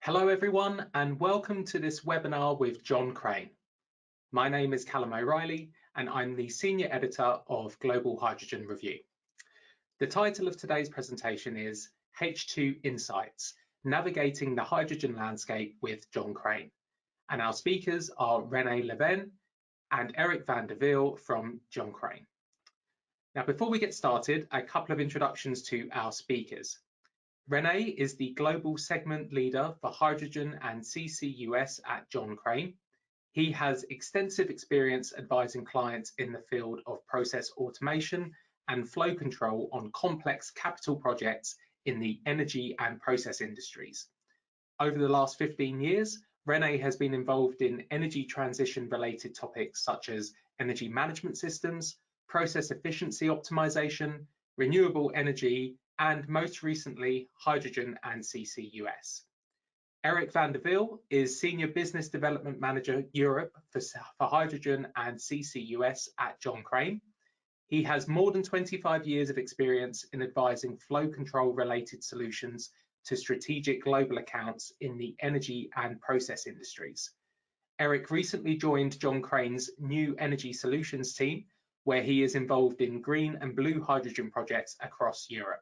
Hello everyone and welcome to this webinar with John Crane. My name is Callum O'Reilly and I'm the Senior Editor of Global Hydrogen Review. The title of today's presentation is H2 Insights, Navigating the Hydrogen Landscape with John Crane. And our speakers are René Leven and Eric van der Wiel from John Crane. Now, before we get started, a couple of introductions to our speakers. René is the Global Segment Leader for Hydrogen and CCUS at John Crane. He has extensive experience advising clients in the field of process automation and flow control on complex capital projects in the energy and process industries. Over the last 15 years, René has been involved in energy transition related topics such as energy management systems, process efficiency optimization, renewable energy, and most recently, hydrogen and CCUS. Eric van der Wiel is Senior Business Development Manager Europe for hydrogen and CCUS at John Crane. He has more than 25 years of experience in advising flow control related solutions to strategic global accounts in the energy and process industries. Eric recently joined John Crane's New Energy Solutions team, where he is involved in green and blue hydrogen projects across Europe.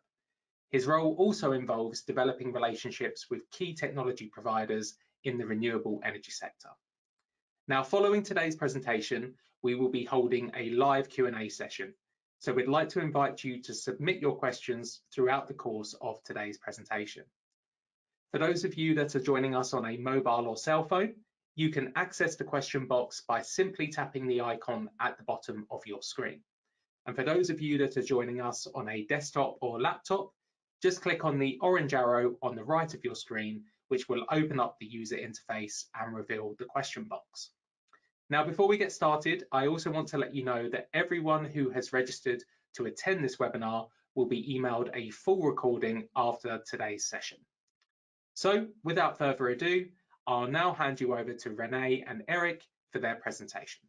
His role also involves developing relationships with key technology providers in the renewable energy sector. Now, following today's presentation, we will be holding a live Q&A session. So we'd like to invite you to submit your questions throughout the course of today's presentation. For those of you that are joining us on a mobile or cell phone, you can access the question box by simply tapping the icon at the bottom of your screen. And for those of you that are joining us on a desktop or laptop, just click on the orange arrow on the right of your screen, which will open up the user interface and reveal the question box. Now, before we get started, I also want to let you know that everyone who has registered to attend this webinar will be emailed a full recording after today's session. So without further ado, I'll now hand you over to René and Eric for their presentation.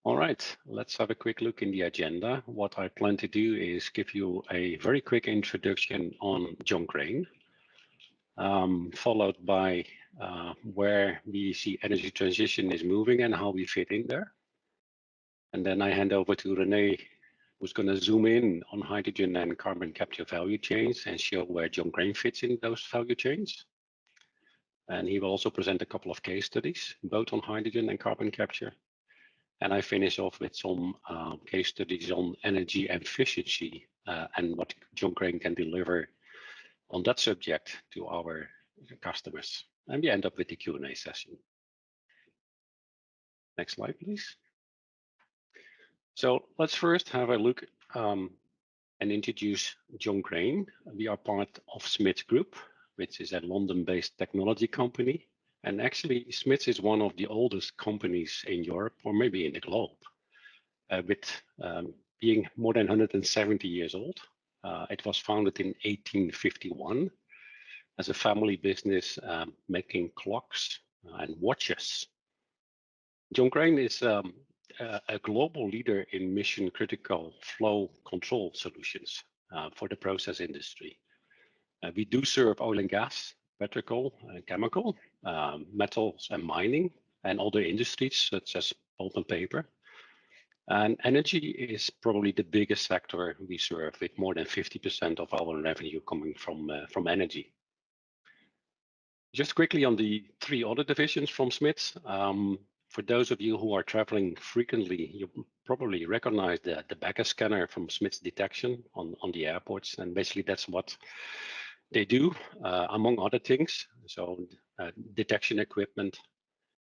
All right, let's have a quick look in the agenda. What I plan to do is give you a very quick introduction on John Crane, followed by where we see energy transition is moving and how we fit in there. And then I hand over to René, who's going to zoom in on hydrogen and carbon capture value chains and show where John Crane fits in those value chains. And he will also present a couple of case studies, both on hydrogen and carbon capture. And I finish off with some case studies on energy efficiency and what John Crane can deliver on that subject to our customers. And we end up with the Q&A session. Next slide, please. So let's first have a look and introduce John Crane. We are part of Smiths Group, which is a London-based technology company. And actually, Smiths is one of the oldest companies in Europe, or maybe in the globe, with being more than 170 years old. It was founded in 1851 as a family business making clocks and watches. John Crane is a global leader in mission-critical flow control solutions for the process industry. We do serve oil and gas, petrochemical and chemical, metals and mining, and other industries such as pulp and paper. And energy is probably the biggest sector we serve, with more than 50% of our revenue coming from energy. Just quickly on the three other divisions from Smiths. For those of you who are traveling frequently, you probably recognize the Becker scanner from Smiths Detection on the airports, and basically that's what they do, among other things. So detection equipment.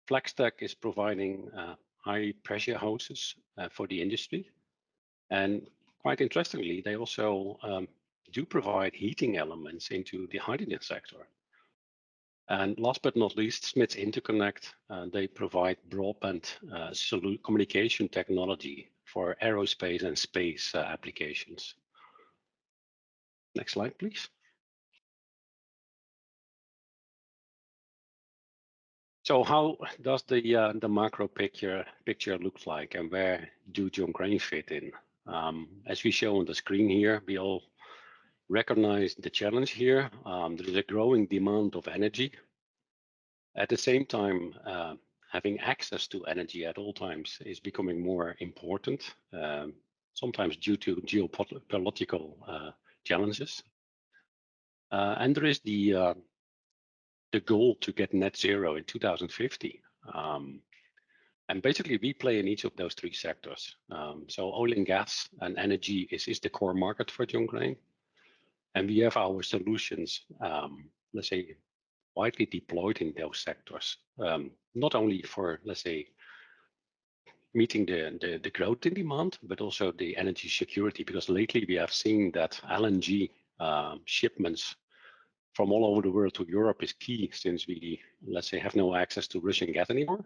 FlexTech is providing high pressure hoses for the industry. And quite interestingly, they also do provide heating elements into the hydrogen sector. And last but not least, Smiths Interconnect, they provide broadband communication technology for aerospace and space applications. Next slide, please. So how does the macro picture look like, and where do John Crane fit in? As we show on the screen here, we recognize the challenge here. There is a growing demand of energy. At the same time, having access to energy at all times is becoming more important, sometimes due to geopolitical challenges. And there is the goal to get net zero in 2050. And basically, we play in each of those three sectors. So oil and gas and energy is the core market for John Crane. And we have our solutions, let's say, widely deployed in those sectors, not only for, let's say, meeting the growth in demand, but also the energy security, because lately we have seen that LNG shipments from all over the world to Europe is key, since we, let's say, have no access to Russian gas anymore.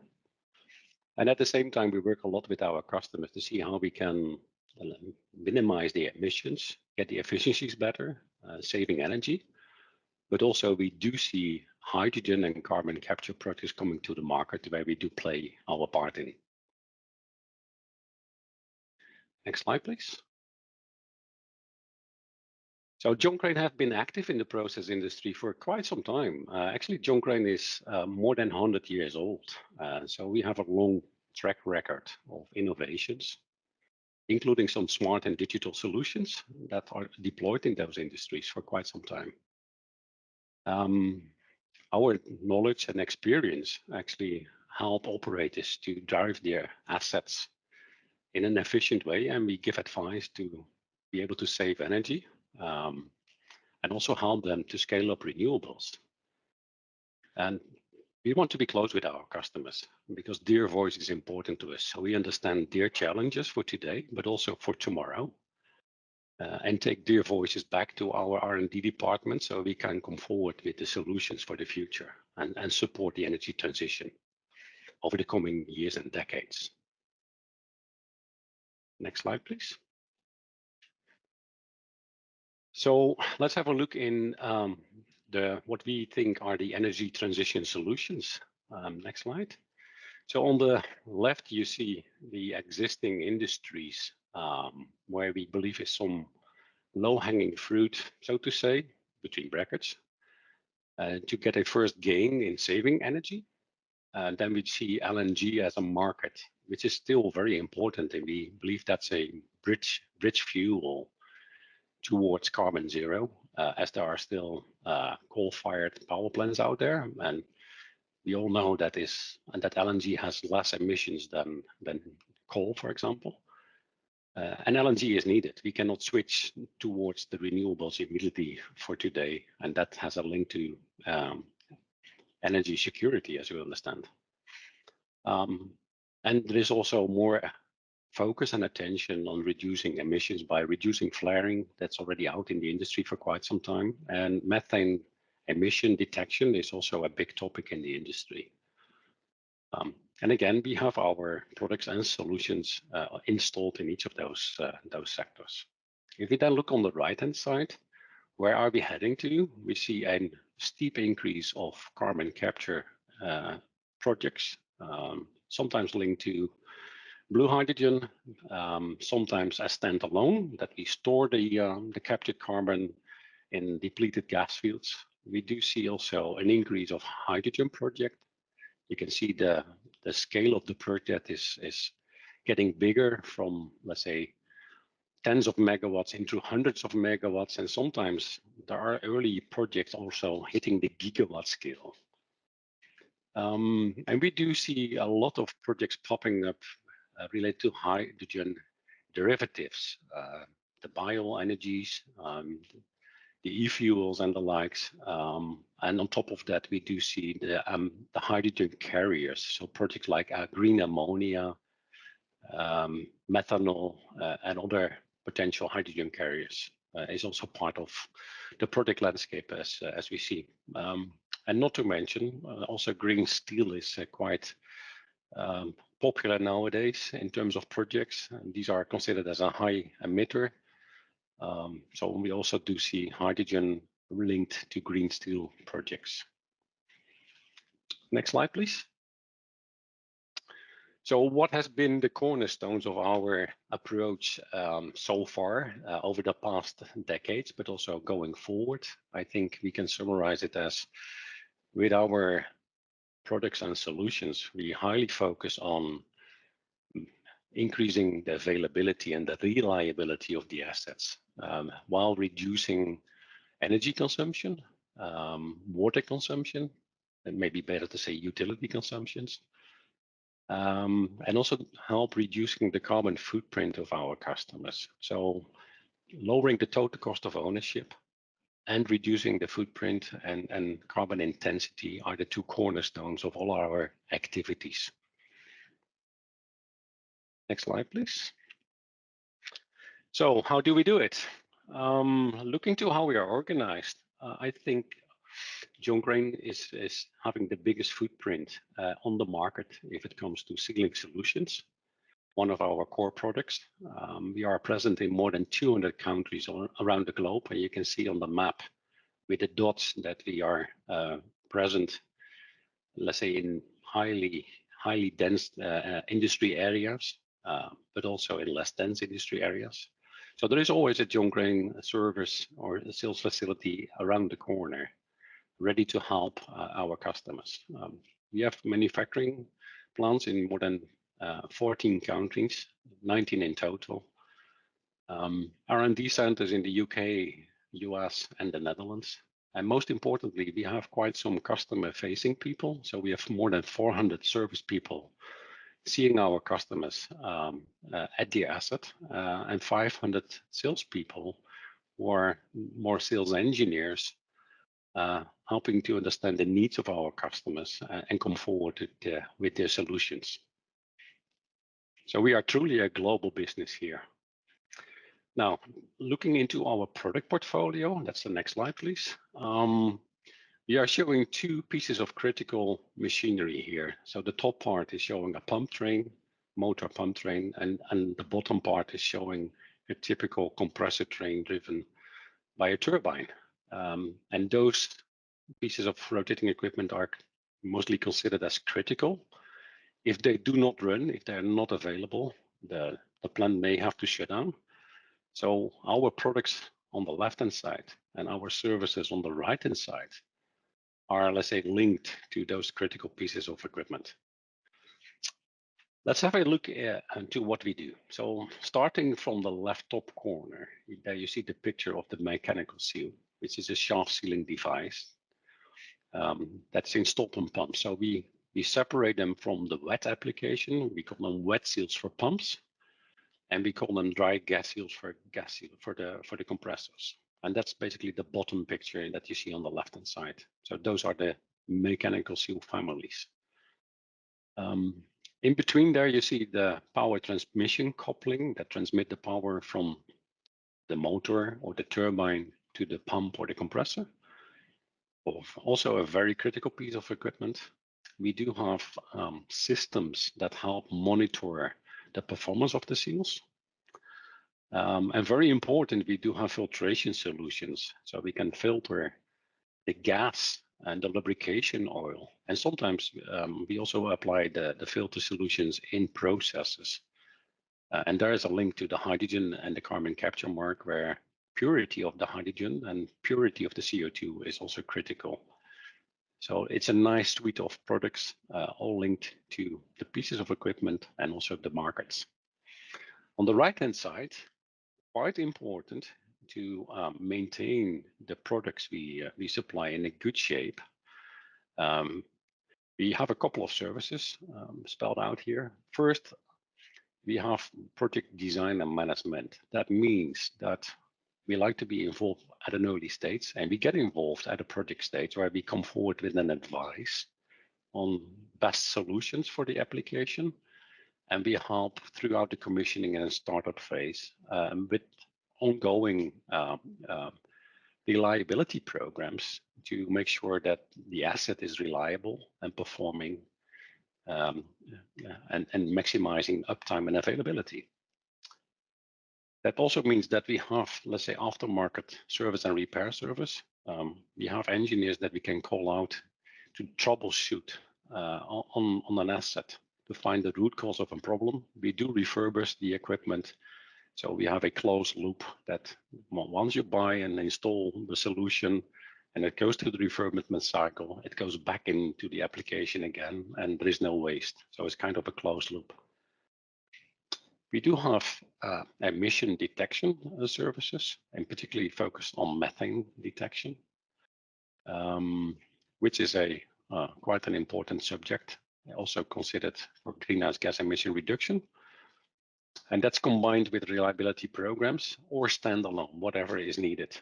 And at the same time, we work a lot with our customers to see how we can minimize the emissions, get the efficiencies better, saving energy. But also we do see hydrogen and carbon capture projects coming to the market where we do play our part in. Next slide, please. So John Crane has been active in the process industry for quite some time. Actually, John Crane is more than 100 years old. So we have a long track record of innovations, including some smart and digital solutions that are deployed in those industries for quite some time. Our knowledge and experience actually help operators to drive their assets in an efficient way, and we give advice to be able to save energy, and also help them to scale up renewables. And we want to be close with our customers because their voice is important to us. So we understand their challenges for today, but also for tomorrow, and take their voices back to our R&D department so we can come forward with the solutions for the future and support the energy transition over the coming years and decades. Next slide, please. So let's have a look in what we think are the energy transition solutions. Next slide. So on the left, you see the existing industries where we believe is some low-hanging fruit, so to say, between brackets, to get a first gain in saving energy. Then we see LNG as a market, which is still very important, and we believe that's a bridge fuel towards carbon zero, as there are still coal-fired power plants out there, and we all know that LNG has less emissions than coal, for example. And LNG is needed. We cannot switch towards the renewables immediately for today, and that has a link to energy security, as you understand. And there is also more focus and attention on reducing emissions by reducing flaring. That's already out in the industry for quite some time. And methane emission detection is also a big topic in the industry. And again, we have our products and solutions installed in each of those sectors. If we then look on the right-hand side, where are we heading to? We see a steep increase of carbon capture projects, sometimes linked to blue hydrogen, sometimes as standalone, that we store the captured carbon in depleted gas fields. We do see also an increase of hydrogen project. You can see the scale of the project is getting bigger from, let's say, tens of megawatts into hundreds of megawatts, and sometimes there are early projects also hitting the gigawatt scale. And we do see a lot of projects popping up related to hydrogen derivatives, the bioenergies, the e-fuels and the likes. And on top of that, we do see the hydrogen carriers. So projects like green ammonia, methanol, and other potential hydrogen carriers is also part of the project landscape as we see. And not to mention, also green steel is quite popular nowadays in terms of projects. And these are considered as a high emitter. So we also do see hydrogen linked to green steel projects. Next slide, please. So what has been the cornerstones of our approach so far over the past decades, but also going forward? I think we can summarize it as, with our products and solutions, we highly focus on increasing the availability and the reliability of the assets while reducing energy consumption, water consumption, and maybe better to say utility consumptions, and also help reducing the carbon footprint of our customers. So lowering the total cost of ownership and reducing the footprint and carbon intensity are the two cornerstones of all our activities. Next slide, please. So how do we do it? Looking to how we are organized, I think John Crane is having the biggest footprint on the market if it comes to sealing solutions, one of our core products. We are present in more than 200 countries around the globe, and you can see on the map with the dots that we are present, let's say, in highly dense industry areas, but also in less dense industry areas. So there is always a John Crane service or a sales facility around the corner, ready to help our customers. We have manufacturing plants in more than 14 countries, 19 in total. R&D centers in the UK, US, and the Netherlands. And most importantly, we have quite some customer-facing people. So we have more than 400 service people seeing our customers at the asset, and 500 salespeople who are more sales engineers, helping to understand the needs of our customers and come forward with their solutions. So we are truly a global business here. Now, looking into our product portfolio, that's the next slide, please. We are showing two pieces of critical machinery here. So the top part is showing a pump train, motor pump train, and the bottom part is showing a typical compressor train driven by a turbine. And those pieces of rotating equipment are mostly considered as critical. If they do not run, if they're not available, the plant may have to shut down. So our products on the left-hand side and our services on the right-hand side are, let's say, linked to those critical pieces of equipment. Let's have a look into what we do. So starting from the left top corner, there you see the picture of the mechanical seal, which is a shaft sealing device that's installed on pumps. So we separate them from the wet application. We call them wet seals for pumps, and we call them dry gas seals for the compressors. And that's basically the bottom picture that you see on the left-hand side. So those are the mechanical seal families. In between there, you see the power transmission coupling that transmit the power from the motor or the turbine to the pump or the compressor. Also a very critical piece of equipment. We do have systems that help monitor the performance of the seals. And very important, we do have filtration solutions, so we can filter the gas and the lubrication oil. And sometimes we also apply the filter solutions in processes. And there is a link to the hydrogen and the carbon capture mark, where purity of the hydrogen and purity of the CO2 is also critical. So it's a nice suite of products, all linked to the pieces of equipment and also the markets. On the right-hand side, quite important to maintain the products we supply in a good shape. We have a couple of services spelled out here. First, we have project design and management. That means that we like to be involved at an early stage, and we get involved at a project stage where we come forward with an advice on best solutions for the application. And we help throughout the commissioning and startup phase with ongoing reliability programs to make sure that the asset is reliable and performing and maximizing uptime and availability. That also means that we have, let's say, aftermarket service and repair service. We have engineers that we can call out to troubleshoot on an asset. to find the root cause of a problem. We do refurbish the equipment. So we have a closed loop that once you buy and install the solution and it goes through the refurbishment cycle, it goes back into the application again and there is no waste. So it's kind of a closed loop. We do have emission detection services, and particularly focused on methane detection, which is quite an important subject, also considered for greenhouse gas emission reduction. And that's combined with reliability programs or standalone, whatever is needed.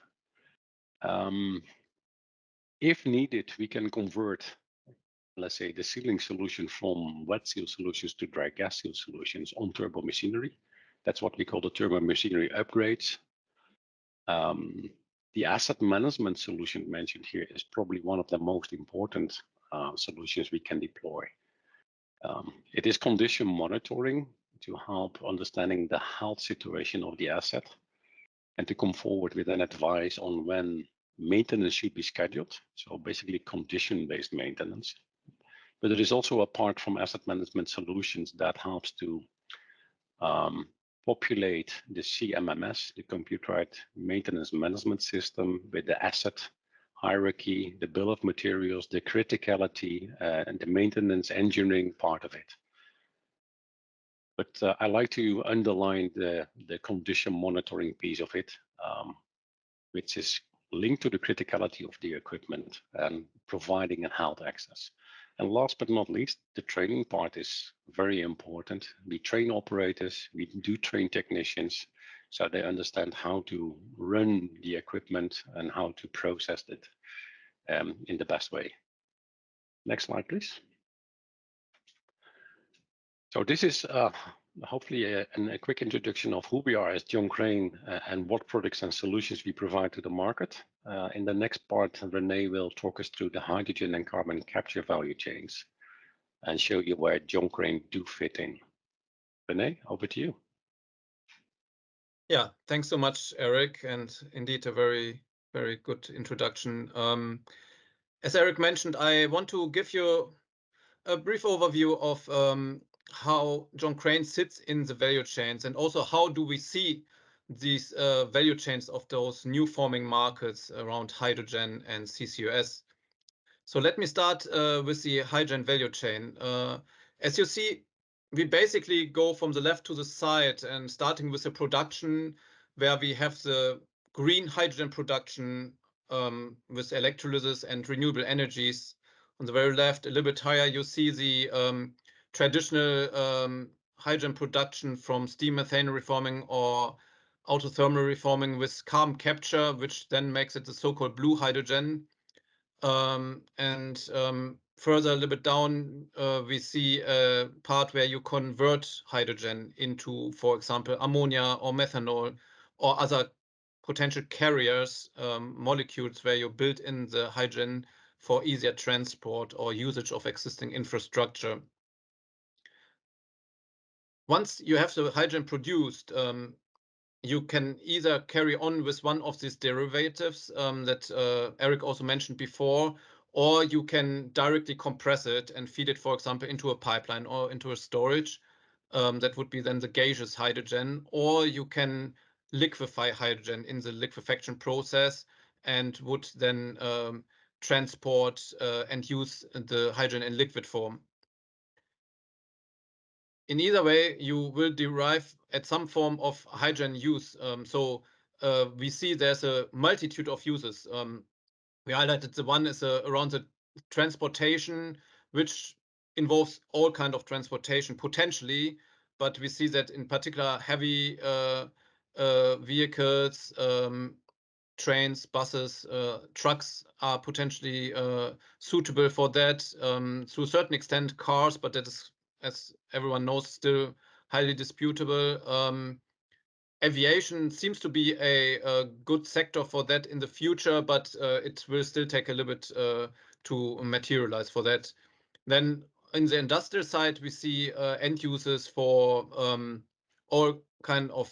If needed, we can convert, let's say, the sealing solution from wet seal solutions to dry gas seal solutions on turbo machinery. That's what we call the turbo machinery upgrades. The asset management solution mentioned here is probably one of the most important solutions we can deploy. It is condition monitoring to help understanding the health situation of the asset and to come forward with an advice on when maintenance should be scheduled. So basically condition-based maintenance. But there is also a part from asset management solutions that helps to populate the CMMS, the computerized maintenance management system, with the asset hierarchy, the bill of materials, the criticality, and the maintenance engineering part of it. But I like to underline the condition monitoring piece of it, which is linked to the criticality of the equipment and providing a health access. And last but not least, the training part is very important. We train operators, we do train technicians, so they understand how to run the equipment and how to process it in the best way. Next slide, please. So this is hopefully a quick introduction of who we are as John Crane and what products and solutions we provide to the market. In the next part, Renee will talk us through the hydrogen and carbon capture value chains and show you where John Crane do fit in. Renee, over to you. Yeah, thanks so much, Eric, and indeed a very, very good introduction. As Eric mentioned, I want to give you a brief overview of how John Crane sits in the value chains, and also how do we see these value chains of those new forming markets around hydrogen and CCUS. So let me start with the hydrogen value chain. As you see, we basically go from the left to the side, and starting with the production, where we have the green hydrogen production with electrolysis and renewable energies. On the very left, a little bit higher, you see the traditional hydrogen production from steam methane reforming or autothermal reforming with carbon capture, which then makes it the so-called blue hydrogen. Further a little bit down, we see a part where you convert hydrogen into, for example, ammonia or methanol or other potential carriers, molecules where you build in the hydrogen for easier transport or usage of existing infrastructure. Once you have the hydrogen produced, you can either carry on with one of these derivatives that Eric also mentioned before, or you can directly compress it and feed it, for example, into a pipeline or into a storage. That would be then the gaseous hydrogen, or you can liquefy hydrogen in the liquefaction process and would then transport and use the hydrogen in liquid form. In either way, you will derive at some form of hydrogen use. We see there's a multitude of uses. We highlighted the one is around the transportation, which involves all kind of transportation potentially, but we see that in particular heavy vehicles, trains, buses, trucks are potentially suitable for that. To a certain extent, cars, but that is, as everyone knows, still highly disputable. Aviation seems to be a good sector for that in the future, but it will still take a little bit to materialize for that. Then in the industrial side, we see end users for all kind of,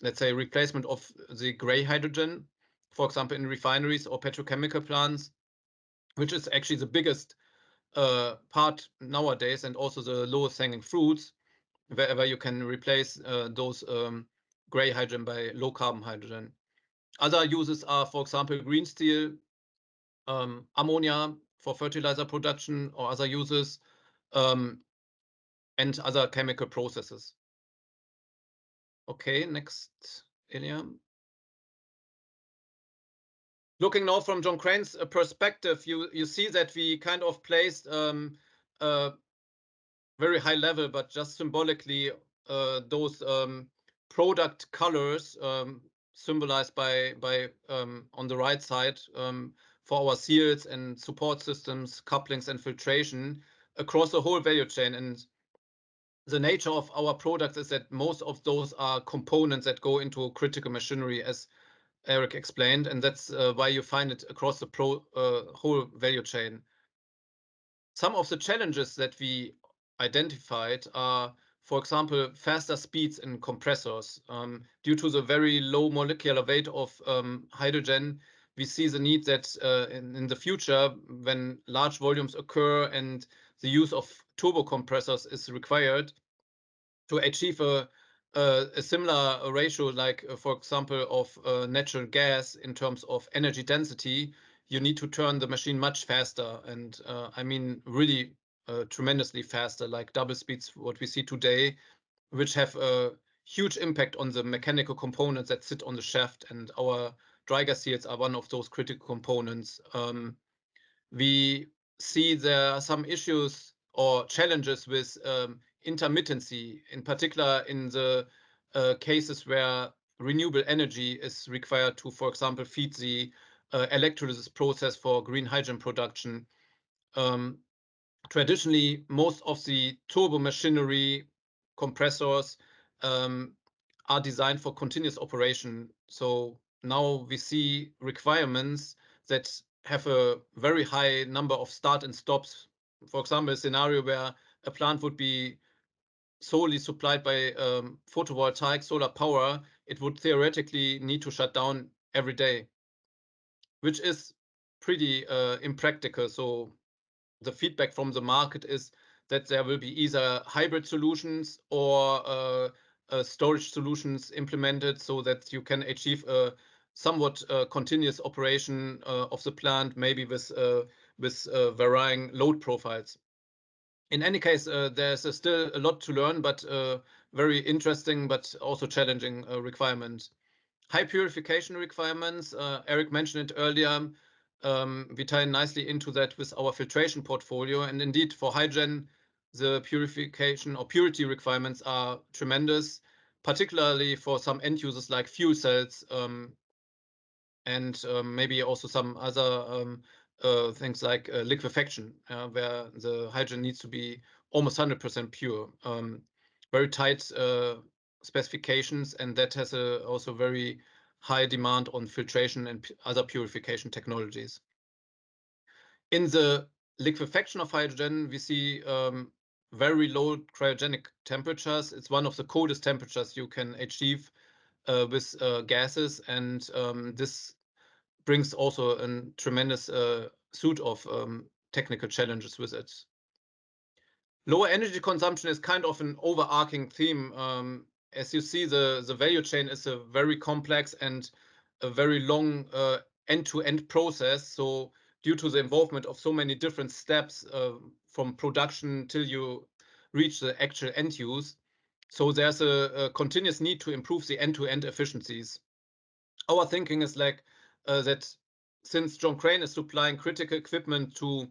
let's say, replacement of the gray hydrogen, for example, in refineries or petrochemical plants, which is actually the biggest part nowadays, and also the lowest hanging fruits, wherever you can replace those gray hydrogen by low carbon hydrogen. Other uses are, for example, green steel, ammonia for fertilizer production, or other uses, and other chemical processes. Okay, next, Ilya. Looking now from John Crane's perspective, you see that we kind of placed a very high level, but just symbolically, those product colors symbolized by on the right side for our seals and support systems, couplings and filtration across the whole value chain. And the nature of our products is that most of those are components that go into critical machinery, as Eric explained, and that's why you find it across the whole value chain. Some of the challenges that we identified are, for example, faster speeds in compressors. Due to the very low molecular weight of hydrogen, we see the need that in the future, when large volumes occur and the use of turbo compressors is required to achieve a similar ratio, like, for example, of natural gas in terms of energy density, you need to turn the machine much faster. And I mean, really tremendously faster, like double speeds, what we see today, which have a huge impact on the mechanical components that sit on the shaft. And our dry gas seals are one of those critical components. We see there are some issues or challenges with intermittency, in particular in the cases where renewable energy is required to, for example, feed the electrolysis process for green hydrogen production. Traditionally, most of the turbo machinery compressors are designed for continuous operation. So now we see requirements that have a very high number of start and stops. For example, a scenario where a plant would be solely supplied by photovoltaic solar power, it would theoretically need to shut down every day, which is pretty impractical. So the feedback from the market is that there will be either hybrid solutions or storage solutions implemented so that you can achieve a somewhat continuous operation of the plant, maybe with varying load profiles. In any case, there's still a lot to learn, but very interesting, but also challenging requirement. High purification requirements, Eric mentioned it earlier. We tie nicely into that with our filtration portfolio. And indeed, for hydrogen, the purification or purity requirements are tremendous, particularly for some end users like fuel cells, and maybe also some other things like liquefaction, where the hydrogen needs to be almost 100% pure. Very tight specifications, and that has also very high demand on filtration and other purification technologies. In the liquefaction of hydrogen, we see very low cryogenic temperatures. It's one of the coldest temperatures you can achieve with gases, and this brings also a tremendous suite of technical challenges with it. Lower energy consumption is kind of an overarching theme. As you see, the value chain is a very complex and a very long end-to-end process. So due to the involvement of so many different steps from production till you reach the actual end use, so there's a continuous need to improve the end-to-end efficiencies. Our thinking is like that since John Crane is supplying critical equipment to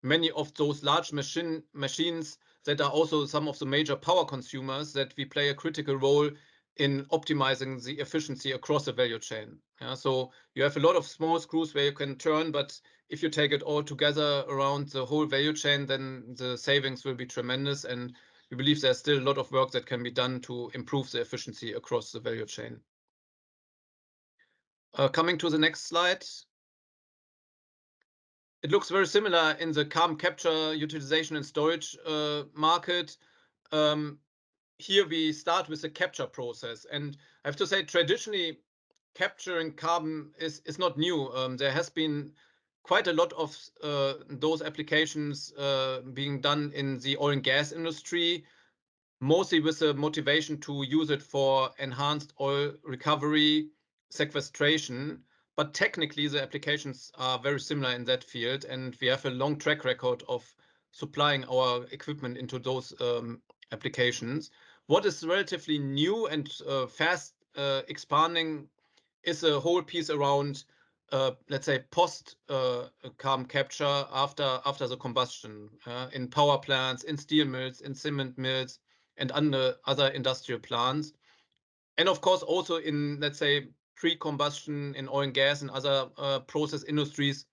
many of those large machines that are also some of the major power consumers, that we play a critical role in optimizing the efficiency across the value chain. So you have a lot of small screws where you can turn, but if you take it all together around the whole value chain, then the savings will be tremendous. And we believe there's still a lot of work that can be done to improve the efficiency across the value chain. Coming to the next slide. It looks very similar in the carbon capture, utilization, and storage market. Here we start with the capture process. And I have to say, traditionally, capturing carbon is not new. There has been quite a lot of those applications being done in the oil and gas industry, mostly with the motivation to use it for enhanced oil recovery, sequestration. But technically, the applications are very similar in that field, and we have a long track record of supplying our equipment into those applications. What is relatively new and fast expanding is a whole piece around, let's say, post carbon capture after the combustion in power plants, in steel mills, in cement mills, and other industrial plants. And of course, also in, let's say, pre-combustion in oil and gas and other process industries,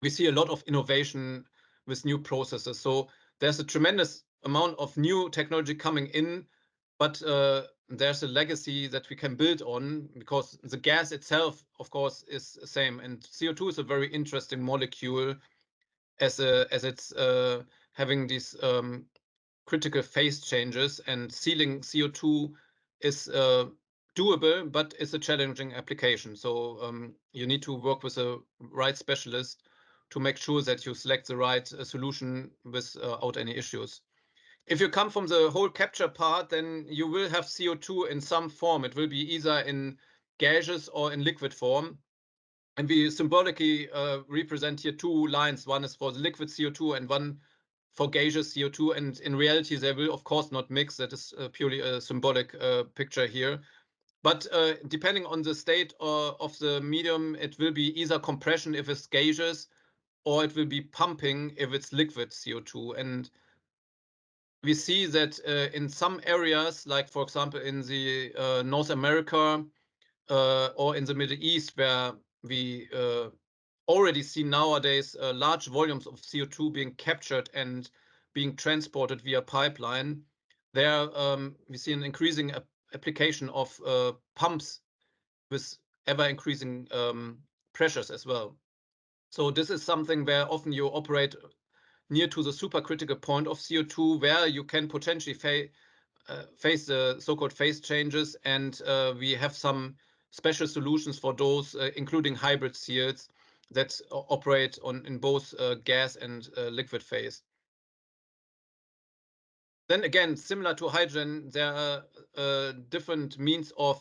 we see a lot of innovation with new processes. So there's a tremendous amount of new technology coming in, but there's a legacy that we can build on, because the gas itself, of course, is the same. And CO2 is a very interesting molecule as it's having these critical phase changes, and sealing CO2 is doable, but it's a challenging application. So you need to work with the right specialist to make sure that you select the right solution without any issues. If you come from the whole capture part, then you will have CO2 in some form. It will be either in gaseous or in liquid form. And we symbolically represent here two lines. One is for the liquid CO2 and one for gaseous CO2. And in reality, they will, of course, not mix. That is purely a symbolic picture here. But depending on the state of the medium, it will be either compression if it's gaseous, or it will be pumping if it's liquid CO2. And we see that in some areas, like, for example, in the North America or in the Middle East, where we already see nowadays large volumes of CO2 being captured and being transported via pipeline, there we see an increasing application of pumps with ever-increasing pressures as well. So this is something where often you operate near to the supercritical point of CO2, where you can potentially face the so-called phase changes. And we have some special solutions for those, including hybrid seals that operate in both gas and liquid phase. Then again, similar to hydrogen, there are different means of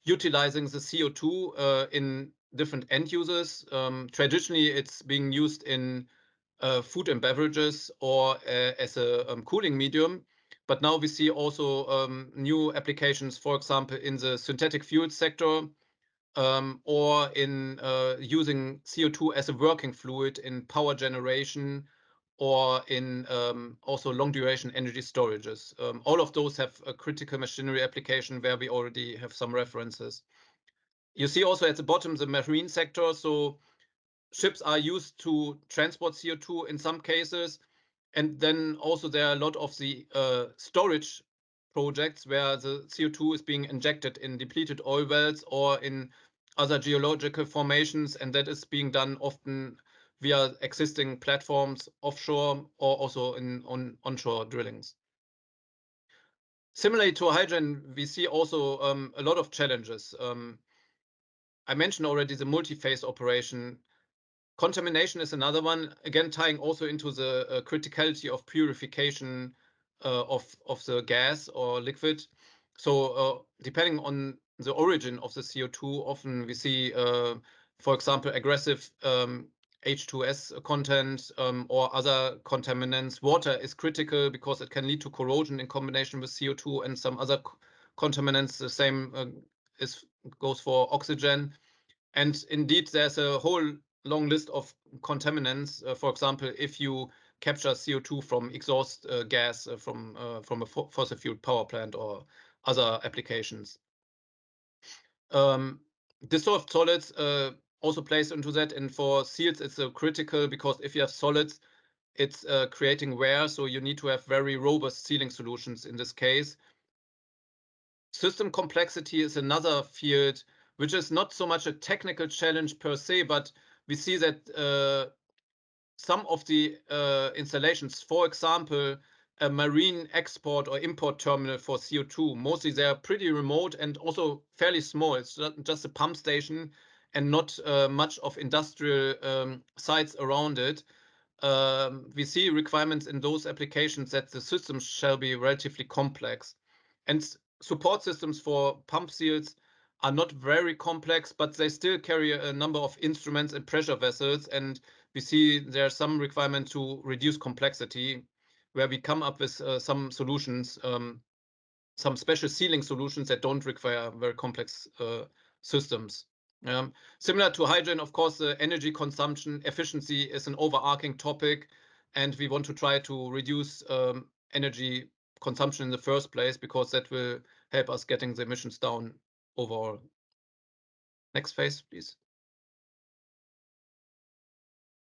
utilizing the CO2 in different end users. Traditionally, it's being used in food and beverages or as a cooling medium. But now we see also new applications, for example, in the synthetic fuel sector, or in using CO2 as a working fluid in power generation, or in also long duration energy storages. All of those have a critical machinery application where we already have some references. You see also at the bottom the marine sector. So ships are used to transport CO2 in some cases. And then also there are a lot of the storage projects where the CO2 is being injected in depleted oil wells or in other geological formations, and that is being done often via existing platforms offshore or also in onshore drillings. Similarly to hydrogen, we see also a lot of challenges. I mentioned already the multi-phase operation. Contamination is another one, again tying also into the criticality of purification of the gas or liquid. So depending on the origin of the CO2, often we see, for example, aggressive H2S content or other contaminants. Water is critical because it can lead to corrosion in combination with CO2 and some other contaminants. The same goes for oxygen. And indeed, there's a whole long list of contaminants. For example, if you capture CO2 from exhaust gas from a fossil fuel power plant or other applications. Dissolved solids also plays into that. And for seals, it's critical because if you have solids, it's creating wear. So you need to have very robust sealing solutions in this case. System complexity is another field, which is not so much a technical challenge per se, but we see that some of the installations, for example, a marine export or import terminal for CO2, mostly they are pretty remote and also fairly small. It's just a pump station, and not much of industrial sites around it, we see requirements in those applications that the systems shall be relatively complex. And support systems for pump seals are not very complex, but they still carry a number of instruments and pressure vessels. And we see there's some requirement to reduce complexity, where we come up with some solutions, some special sealing solutions that don't require very complex systems. Similar to hydrogen, of course, the energy consumption efficiency is an overarching topic, and we want to try to reduce energy consumption in the first place, because that will help us getting the emissions down overall. Next phase, please.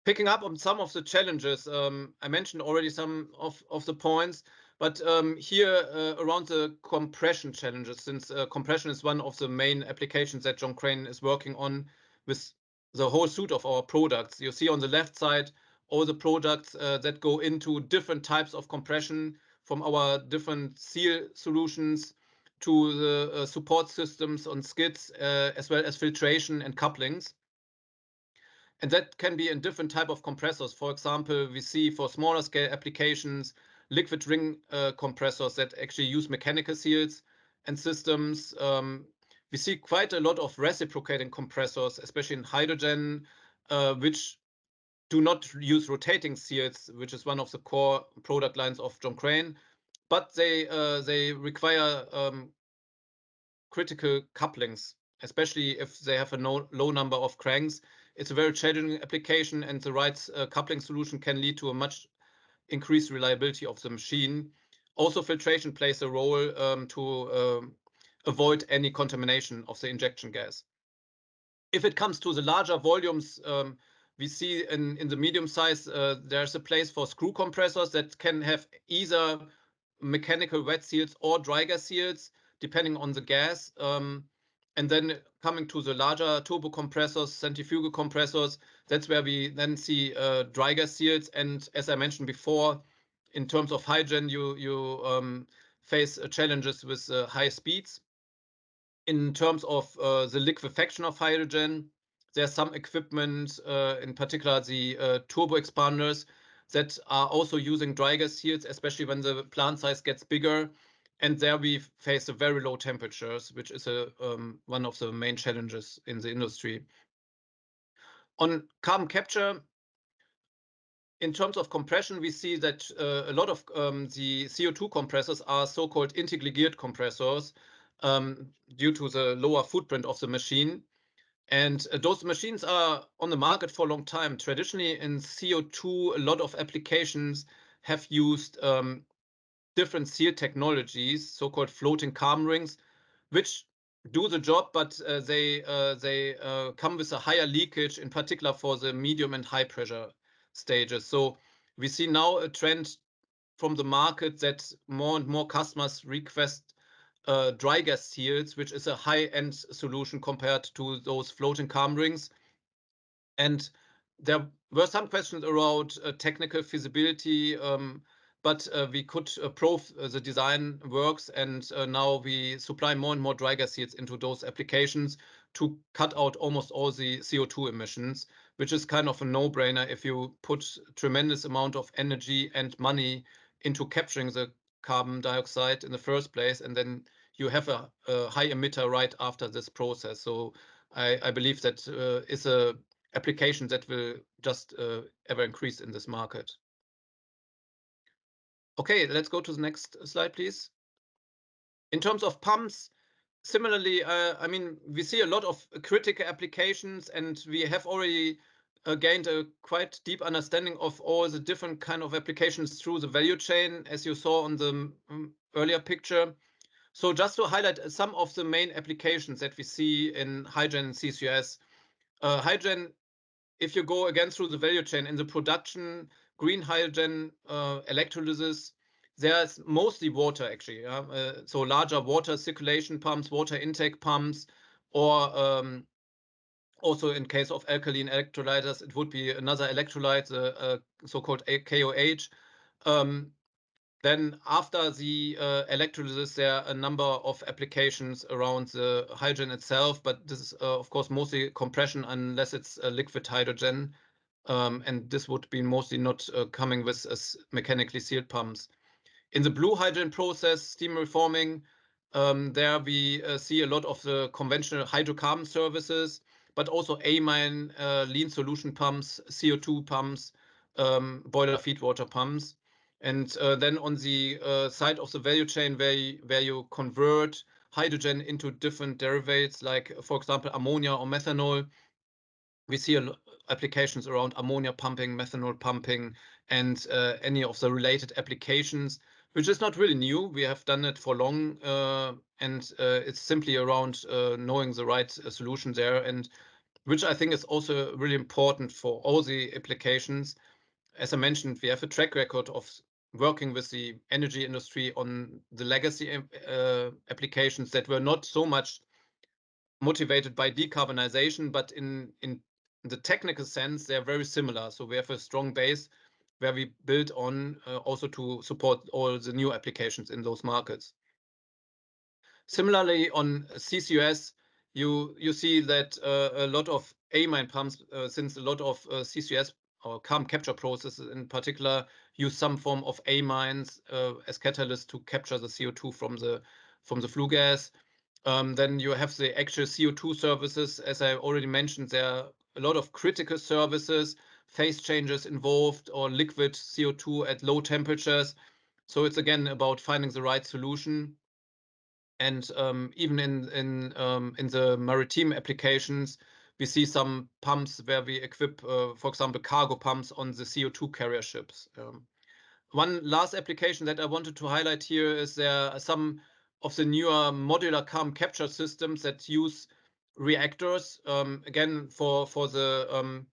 Picking up on some of the challenges, I mentioned already some of the points, but here around the compression challenges, since compression is one of the main applications that John Crane is working on with the whole suite of our products. You see on the left side all the products that go into different types of compression, from our different seal solutions to the support systems on skids, as well as filtration and couplings. And that can be in different type of compressors. For example, we see for smaller scale applications, liquid ring compressors that actually use mechanical seals and systems. We see quite a lot of reciprocating compressors, especially in hydrogen, which do not use rotating seals, which is one of the core product lines of John Crane, but they require critical couplings, especially if they have a low number of cranks. It's a very challenging application, and the right coupling solution can lead to a much increased reliability of the machine. Also, filtration plays a role to avoid any contamination of the injection gas. If it comes to the larger volumes, we see in the medium size, there's a place for screw compressors that can have either mechanical wet seals or dry gas seals, depending on the gas. And then coming to the larger turbo compressors, centrifugal compressors, that's where we then see dry gas seals. And as I mentioned before, in terms of hydrogen, you face challenges with high speeds. In terms of the liquefaction of hydrogen, there's some equipment, in particular the turbo expanders, that are also using dry gas seals, especially when the plant size gets bigger. And there we face very low temperatures, which is one of the main challenges in the industry. On carbon capture, in terms of compression, we see that a lot of the CO2 compressors are so-called integrally geared compressors, due to the lower footprint of the machine. And those machines are on the market for a long time. Traditionally, in CO2, a lot of applications have used different seal technologies, so-called floating carbon rings, which do the job, but they come with a higher leakage, in particular for the medium and high pressure stages. So we see now a trend from the market that more and more customers request dry gas seals, which is a high-end solution compared to those floating carbon rings. And there were some questions around technical feasibility, but we could prove the design works, and now we supply more and more dry gas seals into those applications to cut out almost all the CO2 emissions, which is kind of a no-brainer if you put tremendous amount of energy and money into capturing the carbon dioxide in the first place, and then you have a high emitter right after this process. So I believe that is a application that will just ever increase in this market. Okay, let's go to the next slide, please. In terms of pumps, similarly, I mean, we see a lot of critical applications, and we have already gained a quite deep understanding of all the different kind of applications through the value chain, as you saw on the earlier picture. So just to highlight some of the main applications that we see in hydrogen and CCUS. Hydrogen, if you go again through the value chain in the production, green hydrogen, electrolysis, there's mostly water actually. So larger water circulation pumps, water intake pumps, or also in case of alkaline electrolyzers, it would be another electrolyte, so-called KOH. Then after the electrolysis, there are a number of applications around the hydrogen itself, but this is of course mostly compression unless it's liquid hydrogen, and this would be mostly not coming with mechanically sealed pumps. In the blue hydrogen process, steam reforming, there we see a lot of the conventional hydrocarbon services, but also amine, lean solution pumps, CO2 pumps, boiler feed water pumps. And then on the side of the value chain where you convert hydrogen into different derivatives, like, for example, ammonia or methanol, we see applications around ammonia pumping, methanol pumping, and any of the related applications, which is not really new. We have done it for long, and it's simply around knowing the right solution there, and which I think is also really important for all the applications. As I mentioned, we have a track record of working with the energy industry on the legacy applications that were not so much motivated by decarbonization, but in the technical sense, they're very similar. So we have a strong base where we build on also to support all the new applications in those markets. Similarly, on CCUS, you see that a lot of amine pumps, since a lot of CCUS or carbon capture processes in particular use some form of amines as catalyst to capture the CO2 from the flue gas. Then you have the actual CO2 services. As I already mentioned, there are a lot of critical services, phase changes involved, or liquid CO2 at low temperatures. So it's again about finding the right solution. And even in the maritime applications, we see some pumps where we equip, for example, cargo pumps on the CO2 carrier ships. One last application that I wanted to highlight here is there are some of the newer modular carbon capture systems that use reactors, again for the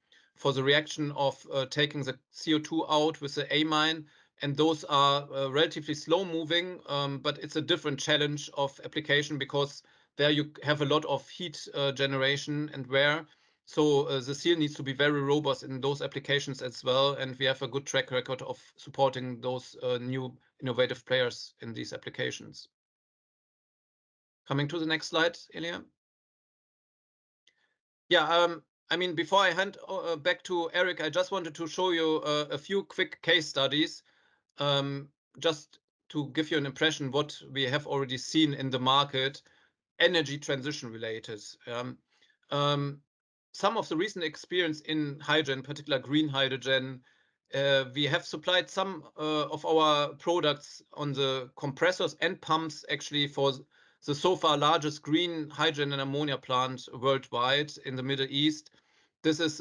reaction of taking the CO2 out with the amine, and those are relatively slow moving, but it's a different challenge of application because there you have a lot of heat generation and wear. So the seal needs to be very robust in those applications as well, and we have a good track record of supporting those new innovative players in these applications. Coming to the next slide, Ilya. Yeah, I mean, before I hand back to Eric, I just wanted to show you a few quick case studies, just to give you an impression what we have already seen in the market, energy transition related. Some of the recent experience in hydrogen, in particular green hydrogen, we have supplied some of our products on the compressors and pumps actually for the so far largest green hydrogen and ammonia plant worldwide in the Middle East. This is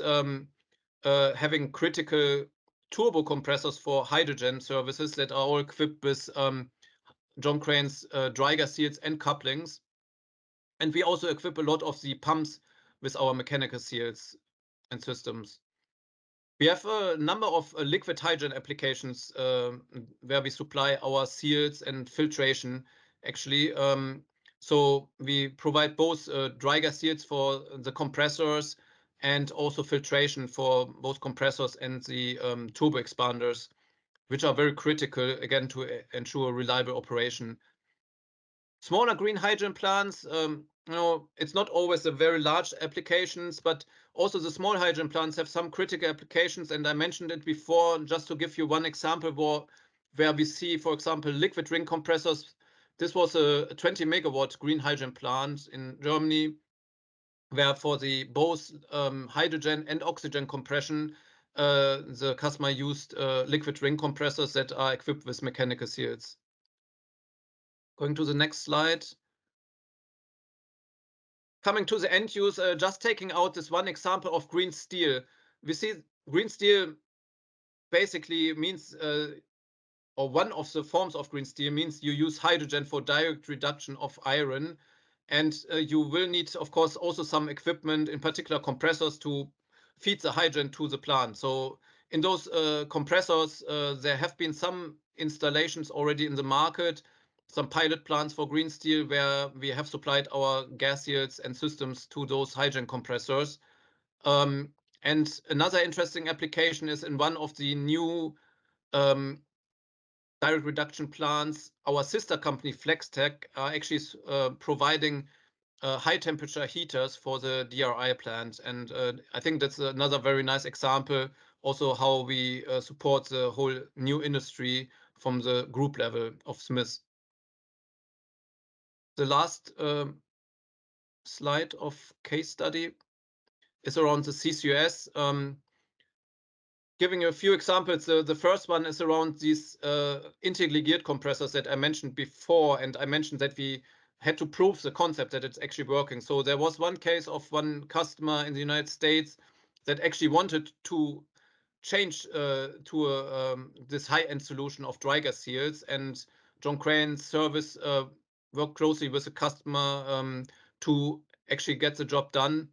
having critical turbo compressors for hydrogen services that are all equipped with John Crane's dry gas seals and couplings. And we also equip a lot of the pumps with our mechanical seals and systems. We have a number of liquid hydrogen applications where we supply our seals and filtration, actually. So we provide both dry gas seals for the compressors and also filtration for both compressors and the turbo expanders, which are very critical, again, to ensure reliable operation. Smaller green hydrogen plants, it's not always the very large applications, but also the small hydrogen plants have some critical applications. And I mentioned it before, just to give you one example where we see, for example, liquid ring compressors. This was a 20 megawatt green hydrogen plant in Germany, where for the both hydrogen and oxygen compression, the customer used liquid ring compressors that are equipped with mechanical seals. Going to the next slide. Coming to the end use, just taking out this one example of green steel. We see green steel basically means, or one of the forms of green steel means you use hydrogen for direct reduction of iron. And you will need, of course, also some equipment, in particular compressors, to feed the hydrogen to the plant. So in those compressors, there have been some installations already in the market, some pilot plants for green steel where we have supplied our gas seals and systems to those hydrogen compressors. And another interesting application is in one of the new direct reduction plants. Our sister company FlexTech are actually providing high temperature heaters for the DRI plant, and I think that's another very nice example also how we support the whole new industry from the group level of Smiths. The last slide of case study is around the CCUS. Giving you a few examples, the first one is around these integrally geared compressors that I mentioned before, and I mentioned that we had to prove the concept that it's actually working. So there was one case of one customer in the United States that actually wanted to change to this high-end solution of dry gas seals, and John Crane's service worked closely with the customer to actually get the job done,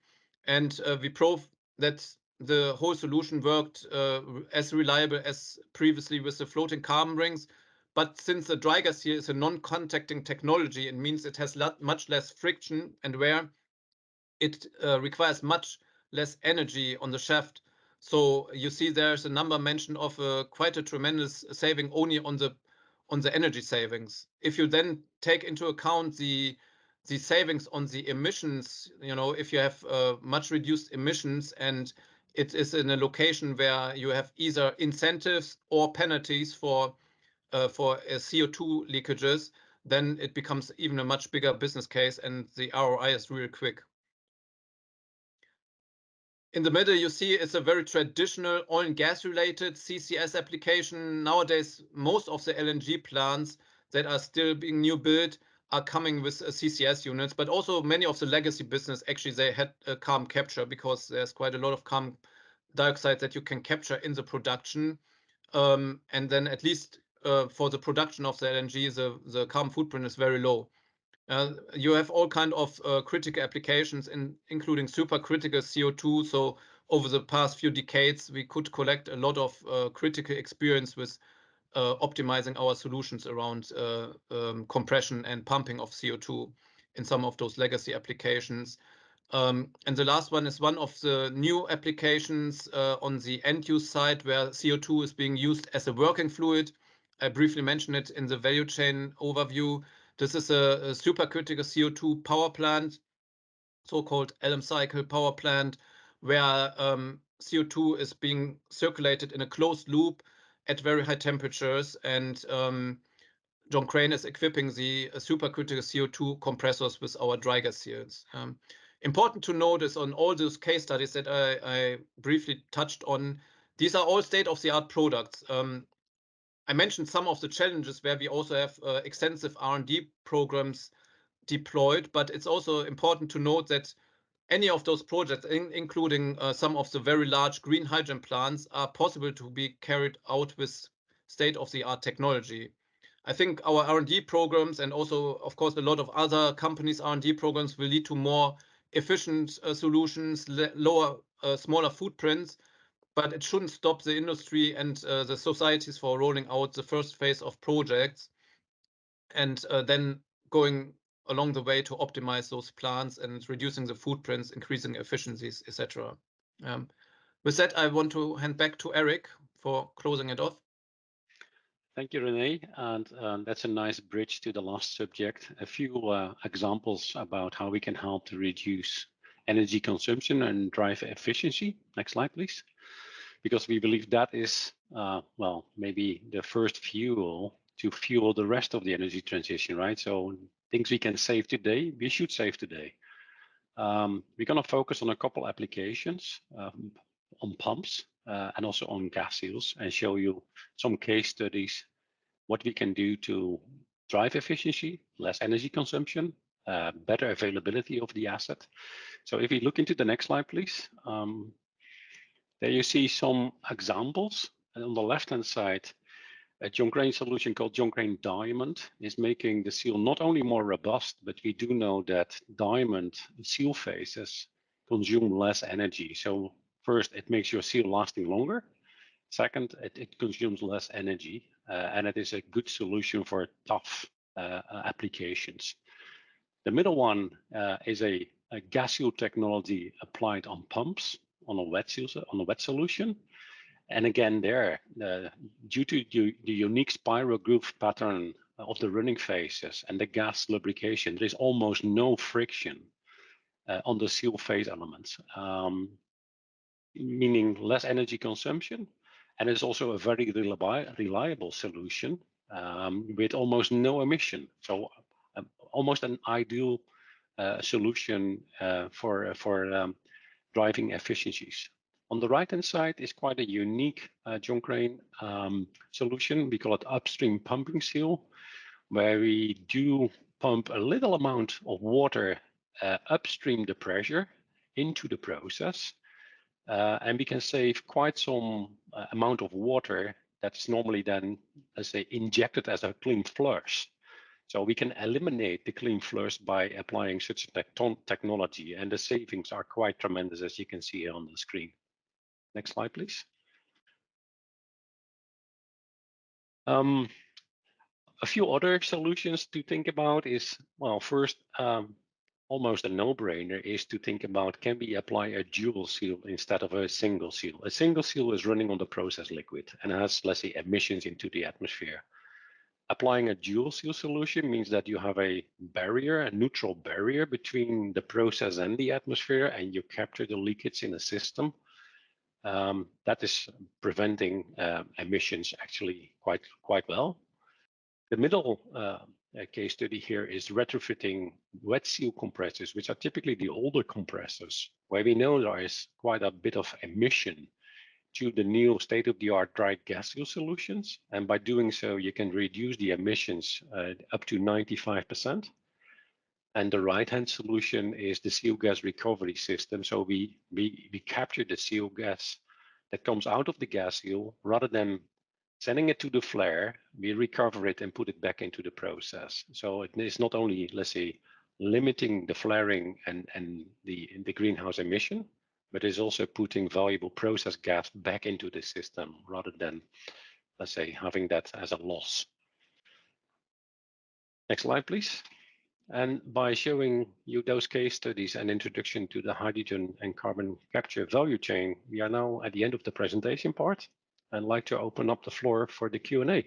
and we proved that the whole solution worked as reliable as previously with the floating carbon rings. But since the dry gas seal is a non-contacting technology, it means it has much less friction and wear. It requires much less energy on the shaft. So you see there's a number mentioned of quite a tremendous saving only on the energy savings. If you then take into account the savings on the emissions, if you have much reduced emissions and it is in a location where you have either incentives or penalties for CO2 leakages, then it becomes even a much bigger business case, and the ROI is really quick. In the middle, you see it's a very traditional oil and gas related CCS application. Nowadays, most of the LNG plants that are still being new built are coming with CCS units, but also many of the legacy business, actually, they had carbon capture because there's quite a lot of carbon dioxide that you can capture in the production. And then at least for the production of the LNG, the carbon footprint is very low. You have all kind of critical applications, including supercritical CO2. So over the past few decades, we could collect a lot of critical experience with optimizing our solutions around compression and pumping of CO2 in some of those legacy applications. And the last one is one of the new applications on the end use side where CO2 is being used as a working fluid. I briefly mentioned it in the value chain overview. This is a supercritical CO2 power plant, so-called LM cycle power plant, where CO2 is being circulated in a closed loop at very high temperatures, and John Crane is equipping the supercritical CO2 compressors with our dry gas seals. Important to notice on all those case studies that I briefly touched on, these are all state-of-the-art products. I mentioned some of the challenges where we also have extensive R&D programs deployed, but it's also important to note that any of those projects, including some of the very large green hydrogen plants, are possible to be carried out with state-of-the-art technology. I think our R&D programs and also, of course, a lot of other companies' R&D programs will lead to more efficient solutions, lower, smaller footprints, but it shouldn't stop the industry and the societies for rolling out the first phase of projects and then going along the way to optimize those plants and reducing the footprints, increasing efficiencies, etc. With that, I want to hand back to Eric for closing it off. Thank you, René. And that's a nice bridge to the last subject. A few examples about how we can help to reduce energy consumption and drive efficiency. Next slide, please. Because we believe that is, well, maybe the first fuel to fuel the rest of the energy transition, right? So things we can save today, we should save today. We're going to focus on a couple applications on pumps and also on gas seals, and show you some case studies, what we can do to drive efficiency, less energy consumption, better availability of the asset. So if you look into the next slide, please. There you see some examples. And on the left-hand side, a John Crane solution called John Crane Diamond is making the seal not only more robust, but we do know that diamond seal phases consume less energy. So first, it makes your seal lasting longer. Second, it consumes less energy, and it is a good solution for tough applications. The middle one is a gas seal technology applied on pumps on a wet solution. And again, there, due to the unique spiral groove pattern of the running phases and the gas lubrication, there is almost no friction on the seal phase elements, meaning less energy consumption. And it's also a very reliable solution with almost no emission. So almost an ideal solution for driving efficiencies. On the right-hand side is quite a unique John Crane solution. We call it upstream pumping seal, where we do pump a little amount of water upstream the pressure into the process. And we can save quite some amount of water that's normally then, let's say, injected as a clean flush. So we can eliminate the clean flush by applying such a technology, and the savings are quite tremendous, as you can see here on the screen. Next slide, please. A few other solutions to think about is, well, first, almost a no-brainer is to think about, can we apply a dual seal instead of a single seal? A single seal is running on the process liquid and has, let's say, emissions into the atmosphere. Applying a dual seal solution means that you have a barrier, a neutral barrier between the process and the atmosphere, and you capture the leakage in the system. That is preventing emissions actually quite well. The middle case study here is retrofitting wet seal compressors, which are typically the older compressors, where we know there is quite a bit of emission to the new state-of-the-art dry gas seal solutions. And by doing so, you can reduce the emissions up to 95%. And the right-hand solution is the seal gas recovery system. So we capture the seal gas that comes out of the gas seal. Rather than sending it to the flare, we recover it and put it back into the process. So it is not only, let's say, limiting the flaring and the greenhouse emission, but is also putting valuable process gas back into the system rather than, let's say, having that as a loss. Next slide, please. And by showing you those case studies and introduction to the hydrogen and carbon capture value chain, we are now at the end of the presentation part. I'd like to open up the floor for the Q&A.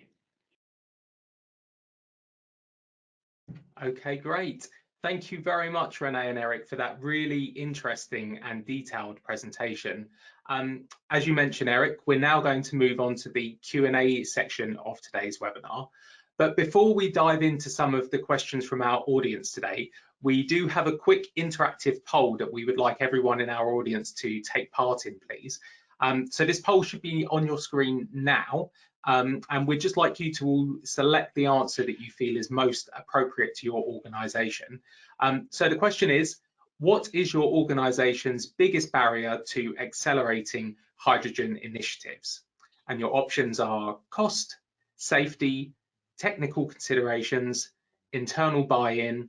Okay, great. Thank you very much, Renee and Eric, for that really interesting and detailed presentation. As you mentioned, Eric, we're now going to move on to the Q&A section of today's webinar. But before we dive into some of the questions from our audience today, we do have a quick interactive poll that we would like everyone in our audience to take part in, please. So this poll should be on your screen now. And we'd just like you to all select the answer that you feel is most appropriate to your organisation. So the question is, what is your organisation's biggest barrier to accelerating hydrogen initiatives? And your options are cost, safety, technical considerations, internal buy-in,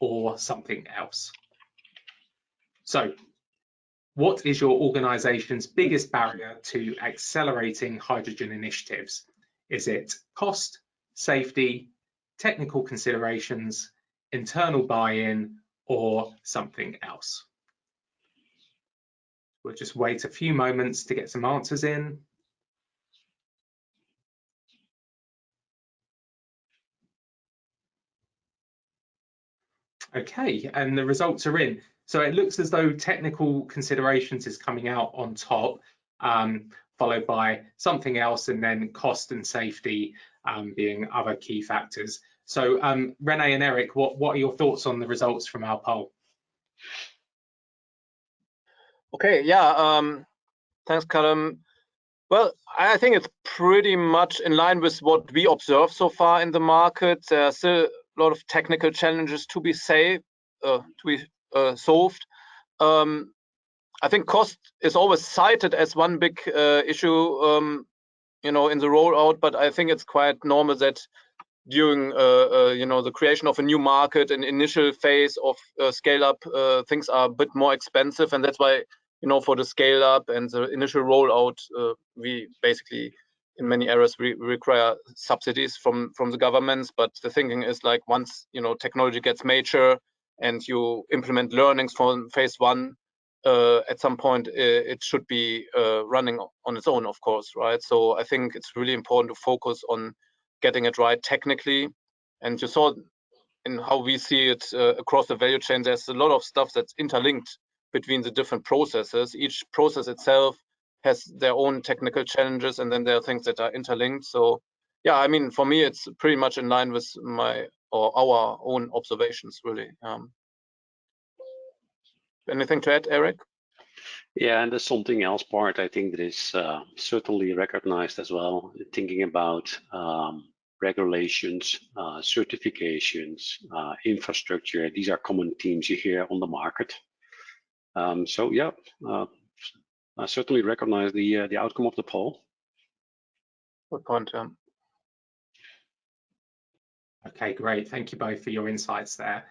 or something else. So, what is your organisation's biggest barrier to accelerating hydrogen initiatives? Is it cost, safety, technical considerations, internal buy-in, or something else? We'll just wait a few moments to get some answers in. Okay, and the results are in. So it looks as though technical considerations is coming out on top, followed by something else, and then cost and safety being other key factors. So Renee and Eric, what are your thoughts on the results from our poll? Okay, yeah, thanks, Callum. Well, I think it's pretty much in line with what we observed so far in the market. There are still a lot of technical challenges to be solved. I think cost is always cited as one big issue, you know, in the rollout. But I think it's quite normal that during, you know, the creation of a new market, an initial phase of scale up, things are a bit more expensive, and that's why, you know, for the scale up and the initial rollout, we basically in many areas we require subsidies from the governments. But the thinking is like, once, you know, technology gets mature and you implement learnings from phase one, at some point it should be running on its own, of course, right? So I think it's really important to focus on getting it right technically. And you saw in how we see it across the value chain, there's a lot of stuff that's interlinked between the different processes. Each process itself has their own technical challenges, and then there are things that are interlinked. So yeah, I mean, for me, it's pretty much in line with my or our own observations, really. Anything to add, Eric? Yeah, and there's something else part I think that is certainly recognized as well, thinking about regulations, certifications, infrastructure. These are common themes you hear on the market. So yeah, I certainly recognize the outcome of the poll. Good point. Okay, great. Thank you both for your insights there.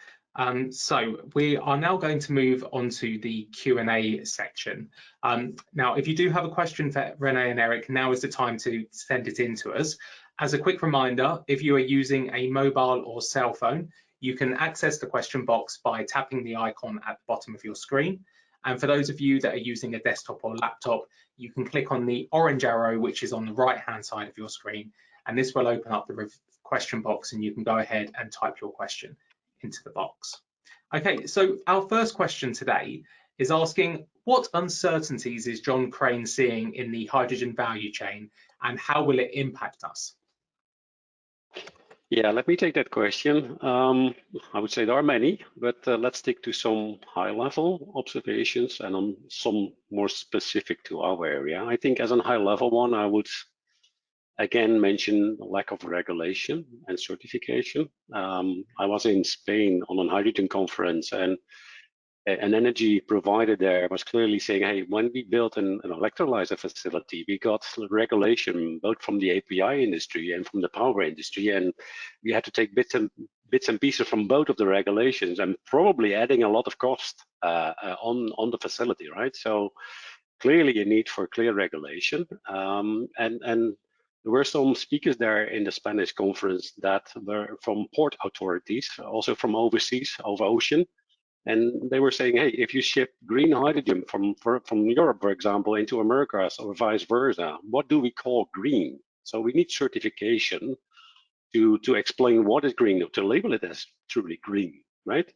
So we are now going to move on to the Q&A section. Now, if you do have a question for Renee and Eric, now is the time to send it in to us. As a quick reminder, if you are using a mobile or cell phone, you can access the question box by tapping the icon at the bottom of your screen. And for those of you that are using a desktop or laptop, you can click on the orange arrow, which is on the right-hand side of your screen, and this will open up the question box and you can go ahead and type your question into the box. Okay, so our first question today is asking, what uncertainties is John Crane seeing in the hydrogen value chain and how will it impact us? Yeah, let me take that question. I would say there are many, but let's stick to some high-level observations and on some more specific to our area. I think as a high-level one, I would again mention lack of regulation and certification. I was in Spain on a hydrogen conference, and an energy provider there was clearly saying, hey, when we built an electrolyzer facility, we got regulation both from the API industry and from the power industry, and we had to take bits and pieces from both of the regulations and probably adding a lot of cost on the facility, right? So clearly a need for clear regulation. And there were some speakers there in the Spanish conference that were from port authorities, also from overseas, over ocean. And they were saying, hey, if you ship green hydrogen from Europe, for example, into Americas or vice versa, what do we call green? So we need certification to explain what is green, to label it as truly green, right?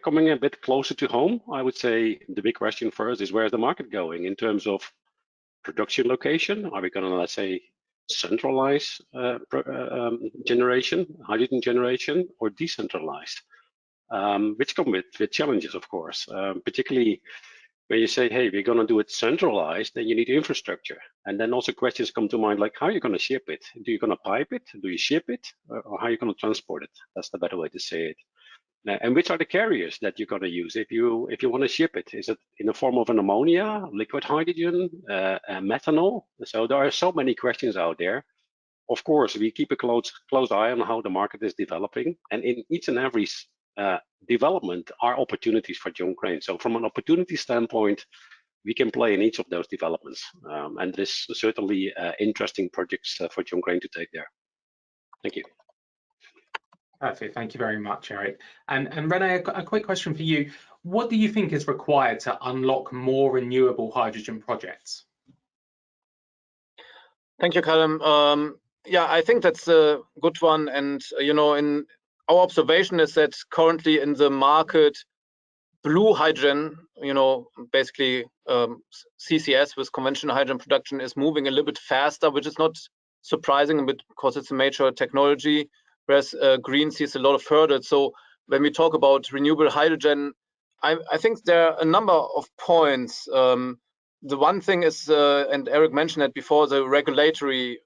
Coming a bit closer to home, I would say the big question for us is where's the market going in terms of production location? Are we going to, let's say, centralize generation, hydrogen generation, or decentralized? Which come with challenges, of course, particularly when you say, hey, we're going to do it centralized, then you need infrastructure. And then also questions come to mind, like, how are you going to ship it? Do you going to pipe it? Do you ship it? Or how are you going to transport it? That's the better way to say it. And which are the carriers that you're going to use if you want to ship it? Is it in the form of an ammonia, liquid hydrogen, methanol? So there are so many questions out there. Of course, we keep a close eye on how the market is developing, and in each and every development are opportunities for John Crane. So from an opportunity standpoint, we can play in each of those developments, and there's certainly interesting projects for John Crane to take there. Thank you. Perfect. Thank you very much, Eric. And Renee, a quick question for you. What do you think is required to unlock more renewable hydrogen projects? Thank you, Callum. Yeah, I think that's a good one. And, you know, in our observation is that currently in the market, blue hydrogen, you know, basically CCS with conventional hydrogen production is moving a little bit faster, which is not surprising because it's a major technology, whereas green sees a lot of hurdles. So when we talk about renewable hydrogen, I think there are a number of points. The one thing is, and Eric mentioned it before, the regulatory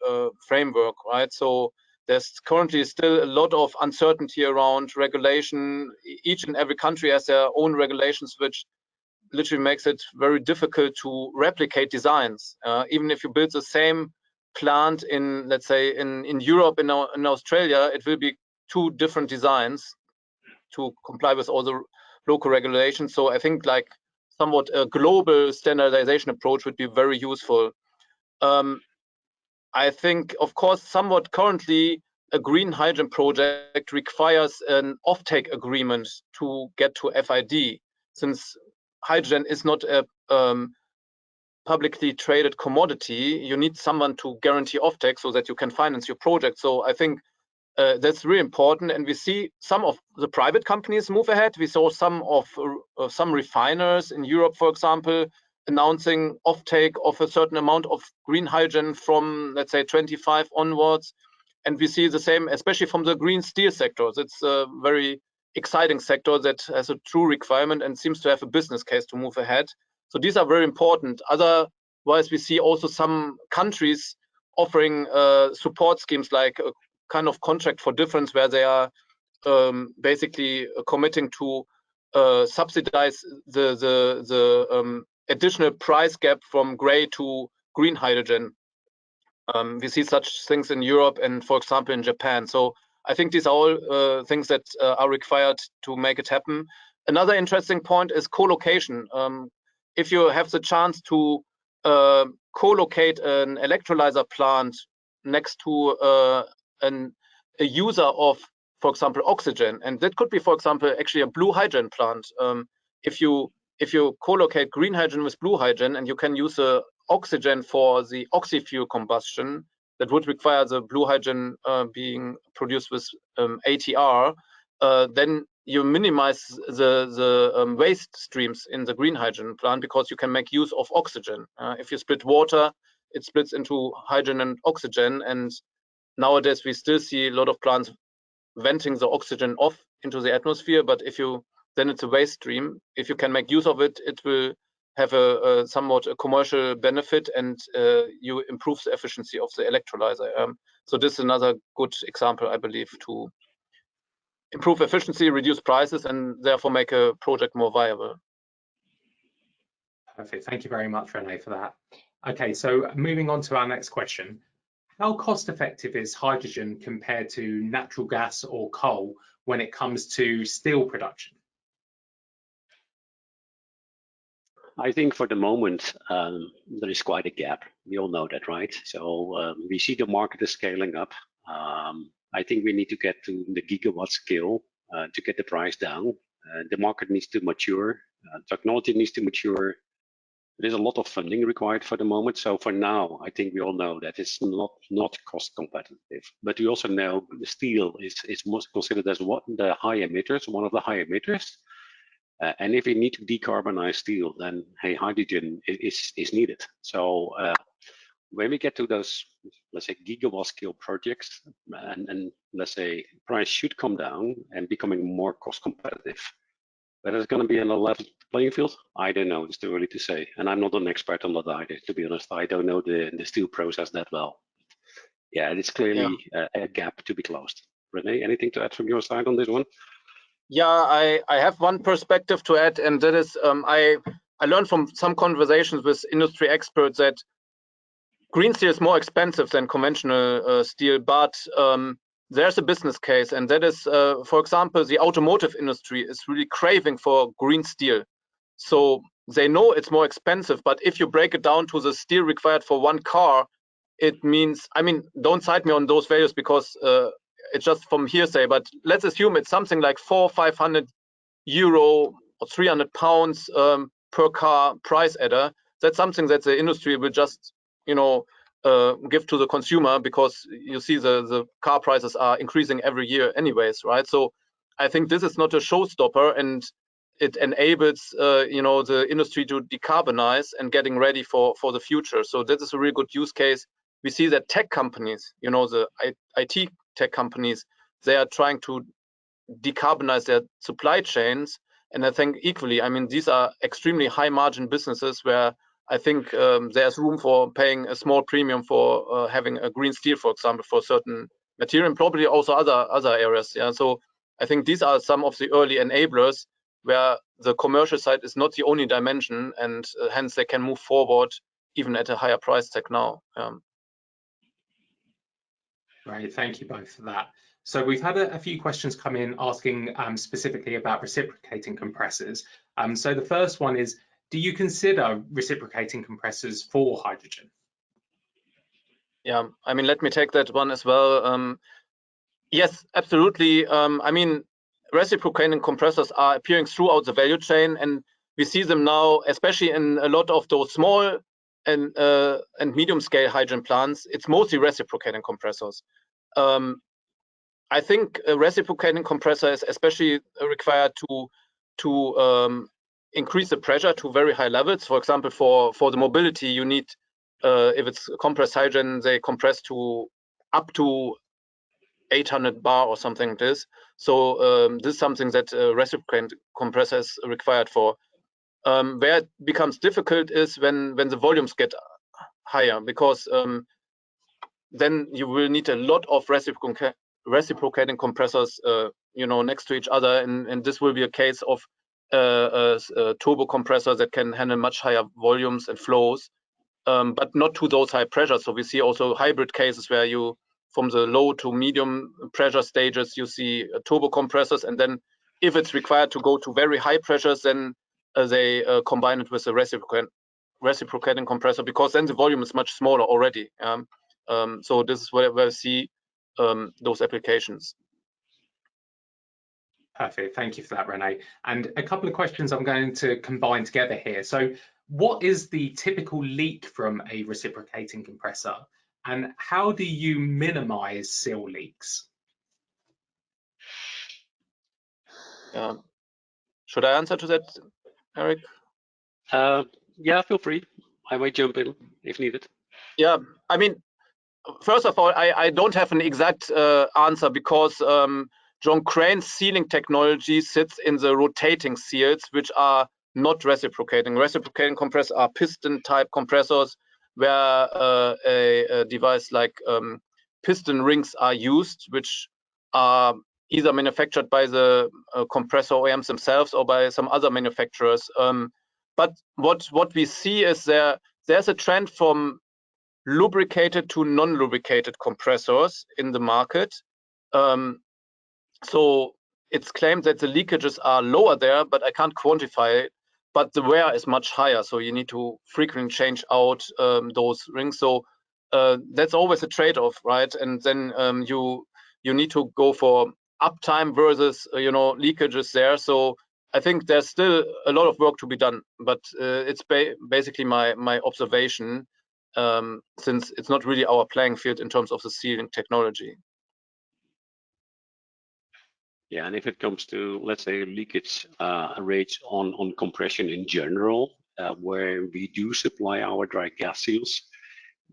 framework, right? So there's currently still a lot of uncertainty around regulation. Each and every country has their own regulations, which literally makes it very difficult to replicate designs. Even if you build the same plant in, let's say, in Europe, in Australia, it will be two different designs to comply with all the local regulations. So I think like somewhat a global standardization approach would be very useful. I think, of course, somewhat currently a green hydrogen project requires an offtake agreement to get to FID, since hydrogen is not a publicly traded commodity. You need someone to guarantee offtake so that you can finance your project. So I think that's really important, and we see some of the private companies move ahead. We saw some refiners in Europe, for example, announcing offtake of a certain amount of green hydrogen from, let's say, 25 onwards. And we see the same, especially from the green steel sectors. It's a very exciting sector that has a true requirement and seems to have a business case to move ahead. So these are very important. Otherwise, we see also some countries offering support schemes like a kind of contract for difference, where they are basically committing to subsidize the additional price gap from gray to green hydrogen. We see such things in Europe and, for example, in Japan. So I think these are all things that are required to make it happen. Another interesting point is co-location. If you have the chance to co-locate an electrolyzer plant next to a user of, for example, oxygen, and that could be, for example, actually a blue hydrogen plant. If you co-locate green hydrogen with blue hydrogen, and you can use the oxygen for the oxy-fuel combustion, that would require the blue hydrogen being produced with ATR, then you minimize the waste streams in the green hydrogen plant, because you can make use of oxygen. If you split water, it splits into hydrogen and oxygen, and nowadays we still see a lot of plants venting the oxygen off into the atmosphere, but then it's a waste stream. If you can make use of it, it will have a somewhat a commercial benefit, and you improve the efficiency of the electrolyzer. So this is another good example, I believe, to improve efficiency, reduce prices, and therefore make a project more viable. Perfect. Thank you very much, Rene, for that. Okay, so moving on to our next question. How cost effective is hydrogen compared to natural gas or coal when it comes to steel production? I think for the moment, there is quite a gap. We all know that, right? So we see the market is scaling up. I think we need to get to the gigawatt scale to get the price down. The market needs to mature. Technology needs to mature. There's a lot of funding required for the moment. So for now, I think we all know that it's not cost competitive. But we also know the steel is most considered as one of the high emitters. And if we need to decarbonize steel, then hey, hydrogen is needed. So when we get to those, let's say, gigawatt scale projects, and let's say price should come down and becoming more cost competitive. Whether it's going to be on a level playing field, I don't know. It's too early to say, and I'm not an expert on that either. To be honest, I don't know the steel process that well. Yeah, it's clearly a gap to be closed. Rene, anything to add from your side on this one? Yeah, I have one perspective to add, and that is I learned from some conversations with industry experts that green steel is more expensive than conventional steel, but there's a business case, and that is, for example, the automotive industry is really craving for green steel. So they know it's more expensive, but if you break it down to the steel required for one car, it means, I mean, don't cite me on those values because it's just from hearsay, but let's assume it's something like 400 or 500 euro or 300 pounds per car price adder. That's something that the industry will just, give to the consumer, because you see the car prices are increasing every year anyways, right? So I think this is not a showstopper, and it enables the industry to decarbonize and getting ready for the future. So this is a really good use case. We see that tech companies, the IT tech companies, they are trying to decarbonize their supply chains, and I think equally, I mean, these are extremely high margin businesses where I think there's room for paying a small premium for having a green steel, for example, for certain material, and probably also other areas. Yeah, so I think these are some of the early enablers where the commercial side is not the only dimension, and hence they can move forward even at a higher price tag now. Great, thank you both for that. So we've had a few questions come in asking specifically about reciprocating compressors. So the first one is, do you consider reciprocating compressors for hydrogen? Yeah, I mean, let me take that one as well. Yes, absolutely. I mean, reciprocating compressors are appearing throughout the value chain, and we see them now, especially in a lot of those small and medium scale hydrogen plants. It's mostly reciprocating compressors. I think a reciprocating compressor is especially required to increase the pressure to very high levels. For example, for the mobility, you need, if it's compressed hydrogen, they compress to up to 800 bar or something like this. So this is something that reciprocating compressor is required for. Where it becomes difficult is when the volumes get higher, because then you will need a lot of reciprocating compressors, next to each other, and this will be a case of a turbo compressor that can handle much higher volumes and flows, but not to those high pressures. So we see also hybrid cases where you, from the low to medium pressure stages, you see turbo compressors, and then if it's required to go to very high pressures, then they combine it with a reciprocating compressor, because then the volume is much smaller already. So this is where we see those applications. Perfect. Thank you for that, Rene. And a couple of questions I'm going to combine together here. So what is the typical leak from a reciprocating compressor, and how do you minimize seal leaks? Should I answer to that, Eric? Yeah, feel free. I might jump in if needed. Yeah, I mean, first of all, I don't have an exact answer, because John Crane's sealing technology sits in the rotating seals, which are not reciprocating. Reciprocating compressors are piston type compressors, where a device like piston rings are used, which are either manufactured by the compressor OEMs themselves or by some other manufacturers. But what we see is there's a trend from lubricated to non-lubricated compressors in the market. So it's claimed that the leakages are lower there, but I can't quantify it. But the wear is much higher, so you need to frequently change out those rings. So that's always a trade-off, right? And then you need to go for uptime versus leakages there. So I think there's still a lot of work to be done, but it's basically my observation, since it's not really our playing field in terms of the sealing technology. Yeah, and if it comes to, let's say, leakage rates on compression in general, where we do supply our dry gas seals,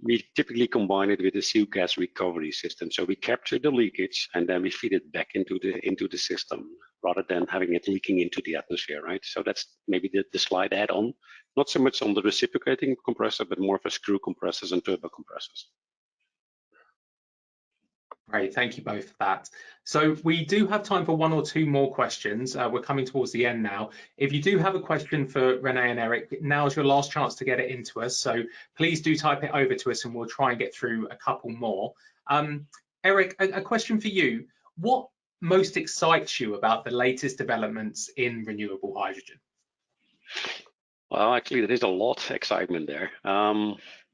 we typically combine it with a seal gas recovery system. So we capture the leakage and then we feed it back into the system, rather than having it leaking into the atmosphere, right? So that's maybe the slide add-on. Not so much on the reciprocating compressor, but more for screw compressors and turbo compressors. Great, thank you both for that. So we do have time for one or two more questions. We're coming towards the end now. If you do have a question for Rene and Eric, now's your last chance to get it into us. So please do type it over to us and we'll try and get through a couple more. Eric, a question for you. What most excites you about the latest developments in renewable hydrogen? Well, actually, there is a lot of excitement there.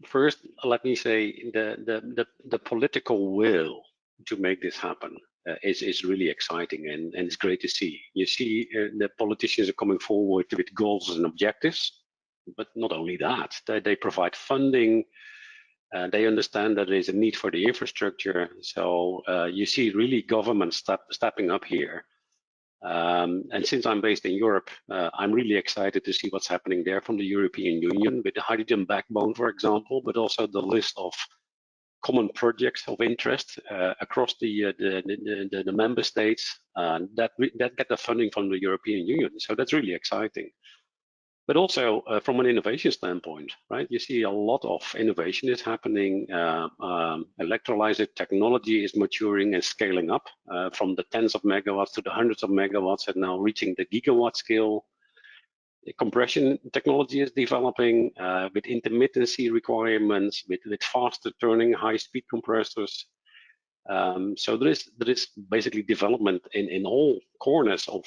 First, let me say the political will to make this happen is really exciting, and it's great to see. You see the politicians are coming forward with goals and objectives, but not only that, they provide funding. They understand that there is a need for the infrastructure. So you see really government stepping up here. And since I'm based in Europe, I'm really excited to see what's happening there from the European Union with the hydrogen backbone, for example, but also the list of common projects of interest across the member states that get the funding from the European Union. So that's really exciting. But also from an innovation standpoint, right? You see a lot of innovation is happening. Electrolyzer technology is maturing and scaling up from the tens of megawatts to the hundreds of megawatts, and now reaching the gigawatt scale. The compression technology is developing with intermittency requirements, with faster turning high-speed compressors. So there is basically development in all corners of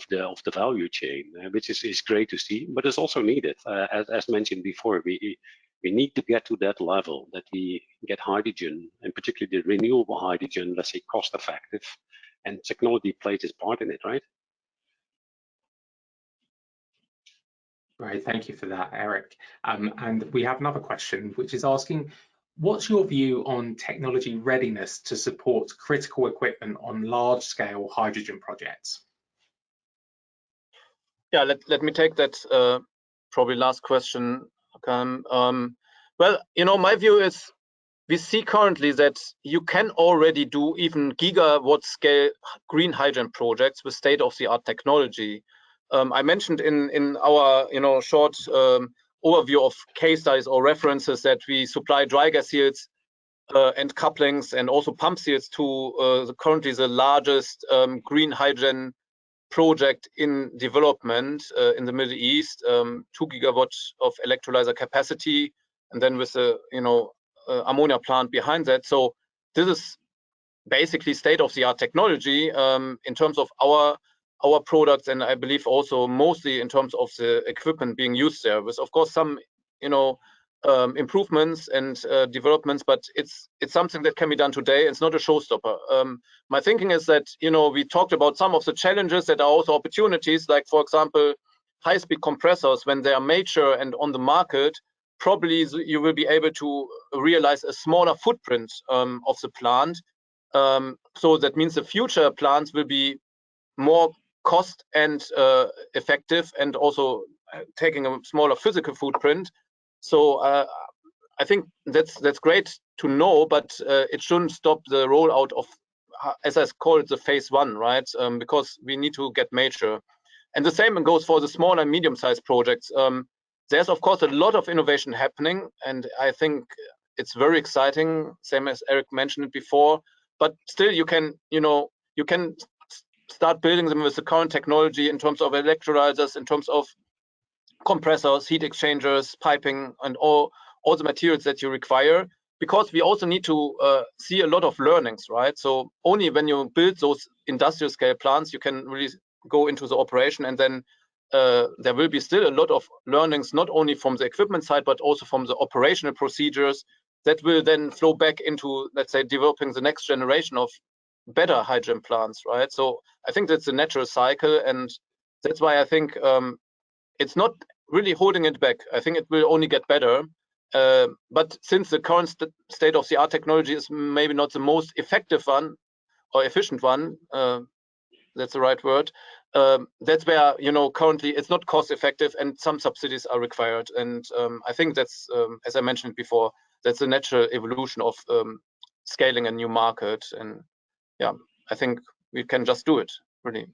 the value chain, which is great to see, but it's also needed. As mentioned before, we need to get to that level that we get hydrogen, and particularly the renewable hydrogen, let's say, cost effective, and technology plays its part in it, right? Great, thank you for that, Eric. And we have another question, which is asking, what's your view on technology readiness to support critical equipment on large-scale hydrogen projects? Yeah, let me take that probably last question. Well, my view is we see currently that you can already do even gigawatt scale green hydrogen projects with state-of-the-art technology. I mentioned in our short overview of case studies or references that we supply dry gas seals and couplings and also pump seals to currently the largest green hydrogen project in development in the Middle East, 2 gigawatts of electrolyzer capacity, and then with the ammonia plant behind that. So this is basically state-of-the-art technology in terms of our products, and I believe also mostly in terms of the equipment being used there, with of course some improvements and developments, but it's something that can be done today. It's not a showstopper. My thinking is that we talked about some of the challenges that are also opportunities, like for example high-speed compressors. When they are mature and on the market, probably you will be able to realize a smaller footprint of the plant. So that means the future plants will be more cost and effective, and also taking a smaller physical footprint. So I think that's great to know, but it shouldn't stop the rollout of, as I call it, the phase one, right? Because we need to get mature. And the same goes for the small and medium-sized projects. There's of course a lot of innovation happening, and I think it's very exciting, same as Eric mentioned it before. But still, you can start building them with the current technology in terms of electrolyzers, in terms of compressors, heat exchangers, piping, and all the materials that you require, because we also need to see a lot of learnings, right? So only when you build those industrial scale plants, you can really go into the operation, and then there will be still a lot of learnings, not only from the equipment side, but also from the operational procedures that will then flow back into, let's say, developing the next generation of better hydrogen plants, right? So I think that's a natural cycle, and that's why I think it's not really holding it back. I think it will only get better. But since the current state-of-the-art technology is maybe not the most effective one or efficient one, that's the right word, that's where currently it's not cost effective and some subsidies are required. And I think that's, as I mentioned before, that's a natural evolution of scaling a new market. And yeah, I think we can just do it, really.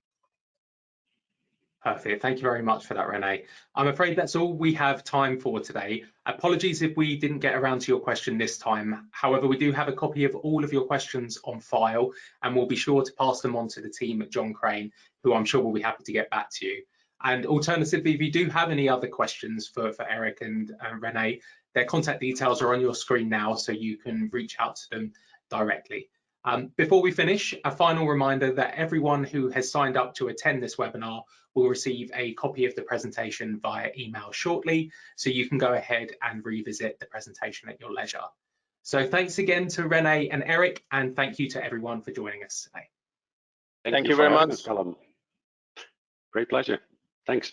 Perfect. Thank you very much for that, René. I'm afraid that's all we have time for today. Apologies if we didn't get around to your question this time. However, we do have a copy of all of your questions on file, and we'll be sure to pass them on to the team at John Crane, who I'm sure will be happy to get back to you. And alternatively, if you do have any other questions for Eric and René, their contact details are on your screen now, so you can reach out to them directly. Before we finish, a final reminder that everyone who has signed up to attend this webinar will receive a copy of the presentation via email shortly, so you can go ahead and revisit the presentation at your leisure. So thanks again to René and Eric, and thank you to everyone for joining us today. Thank you very much. Great pleasure. Thanks.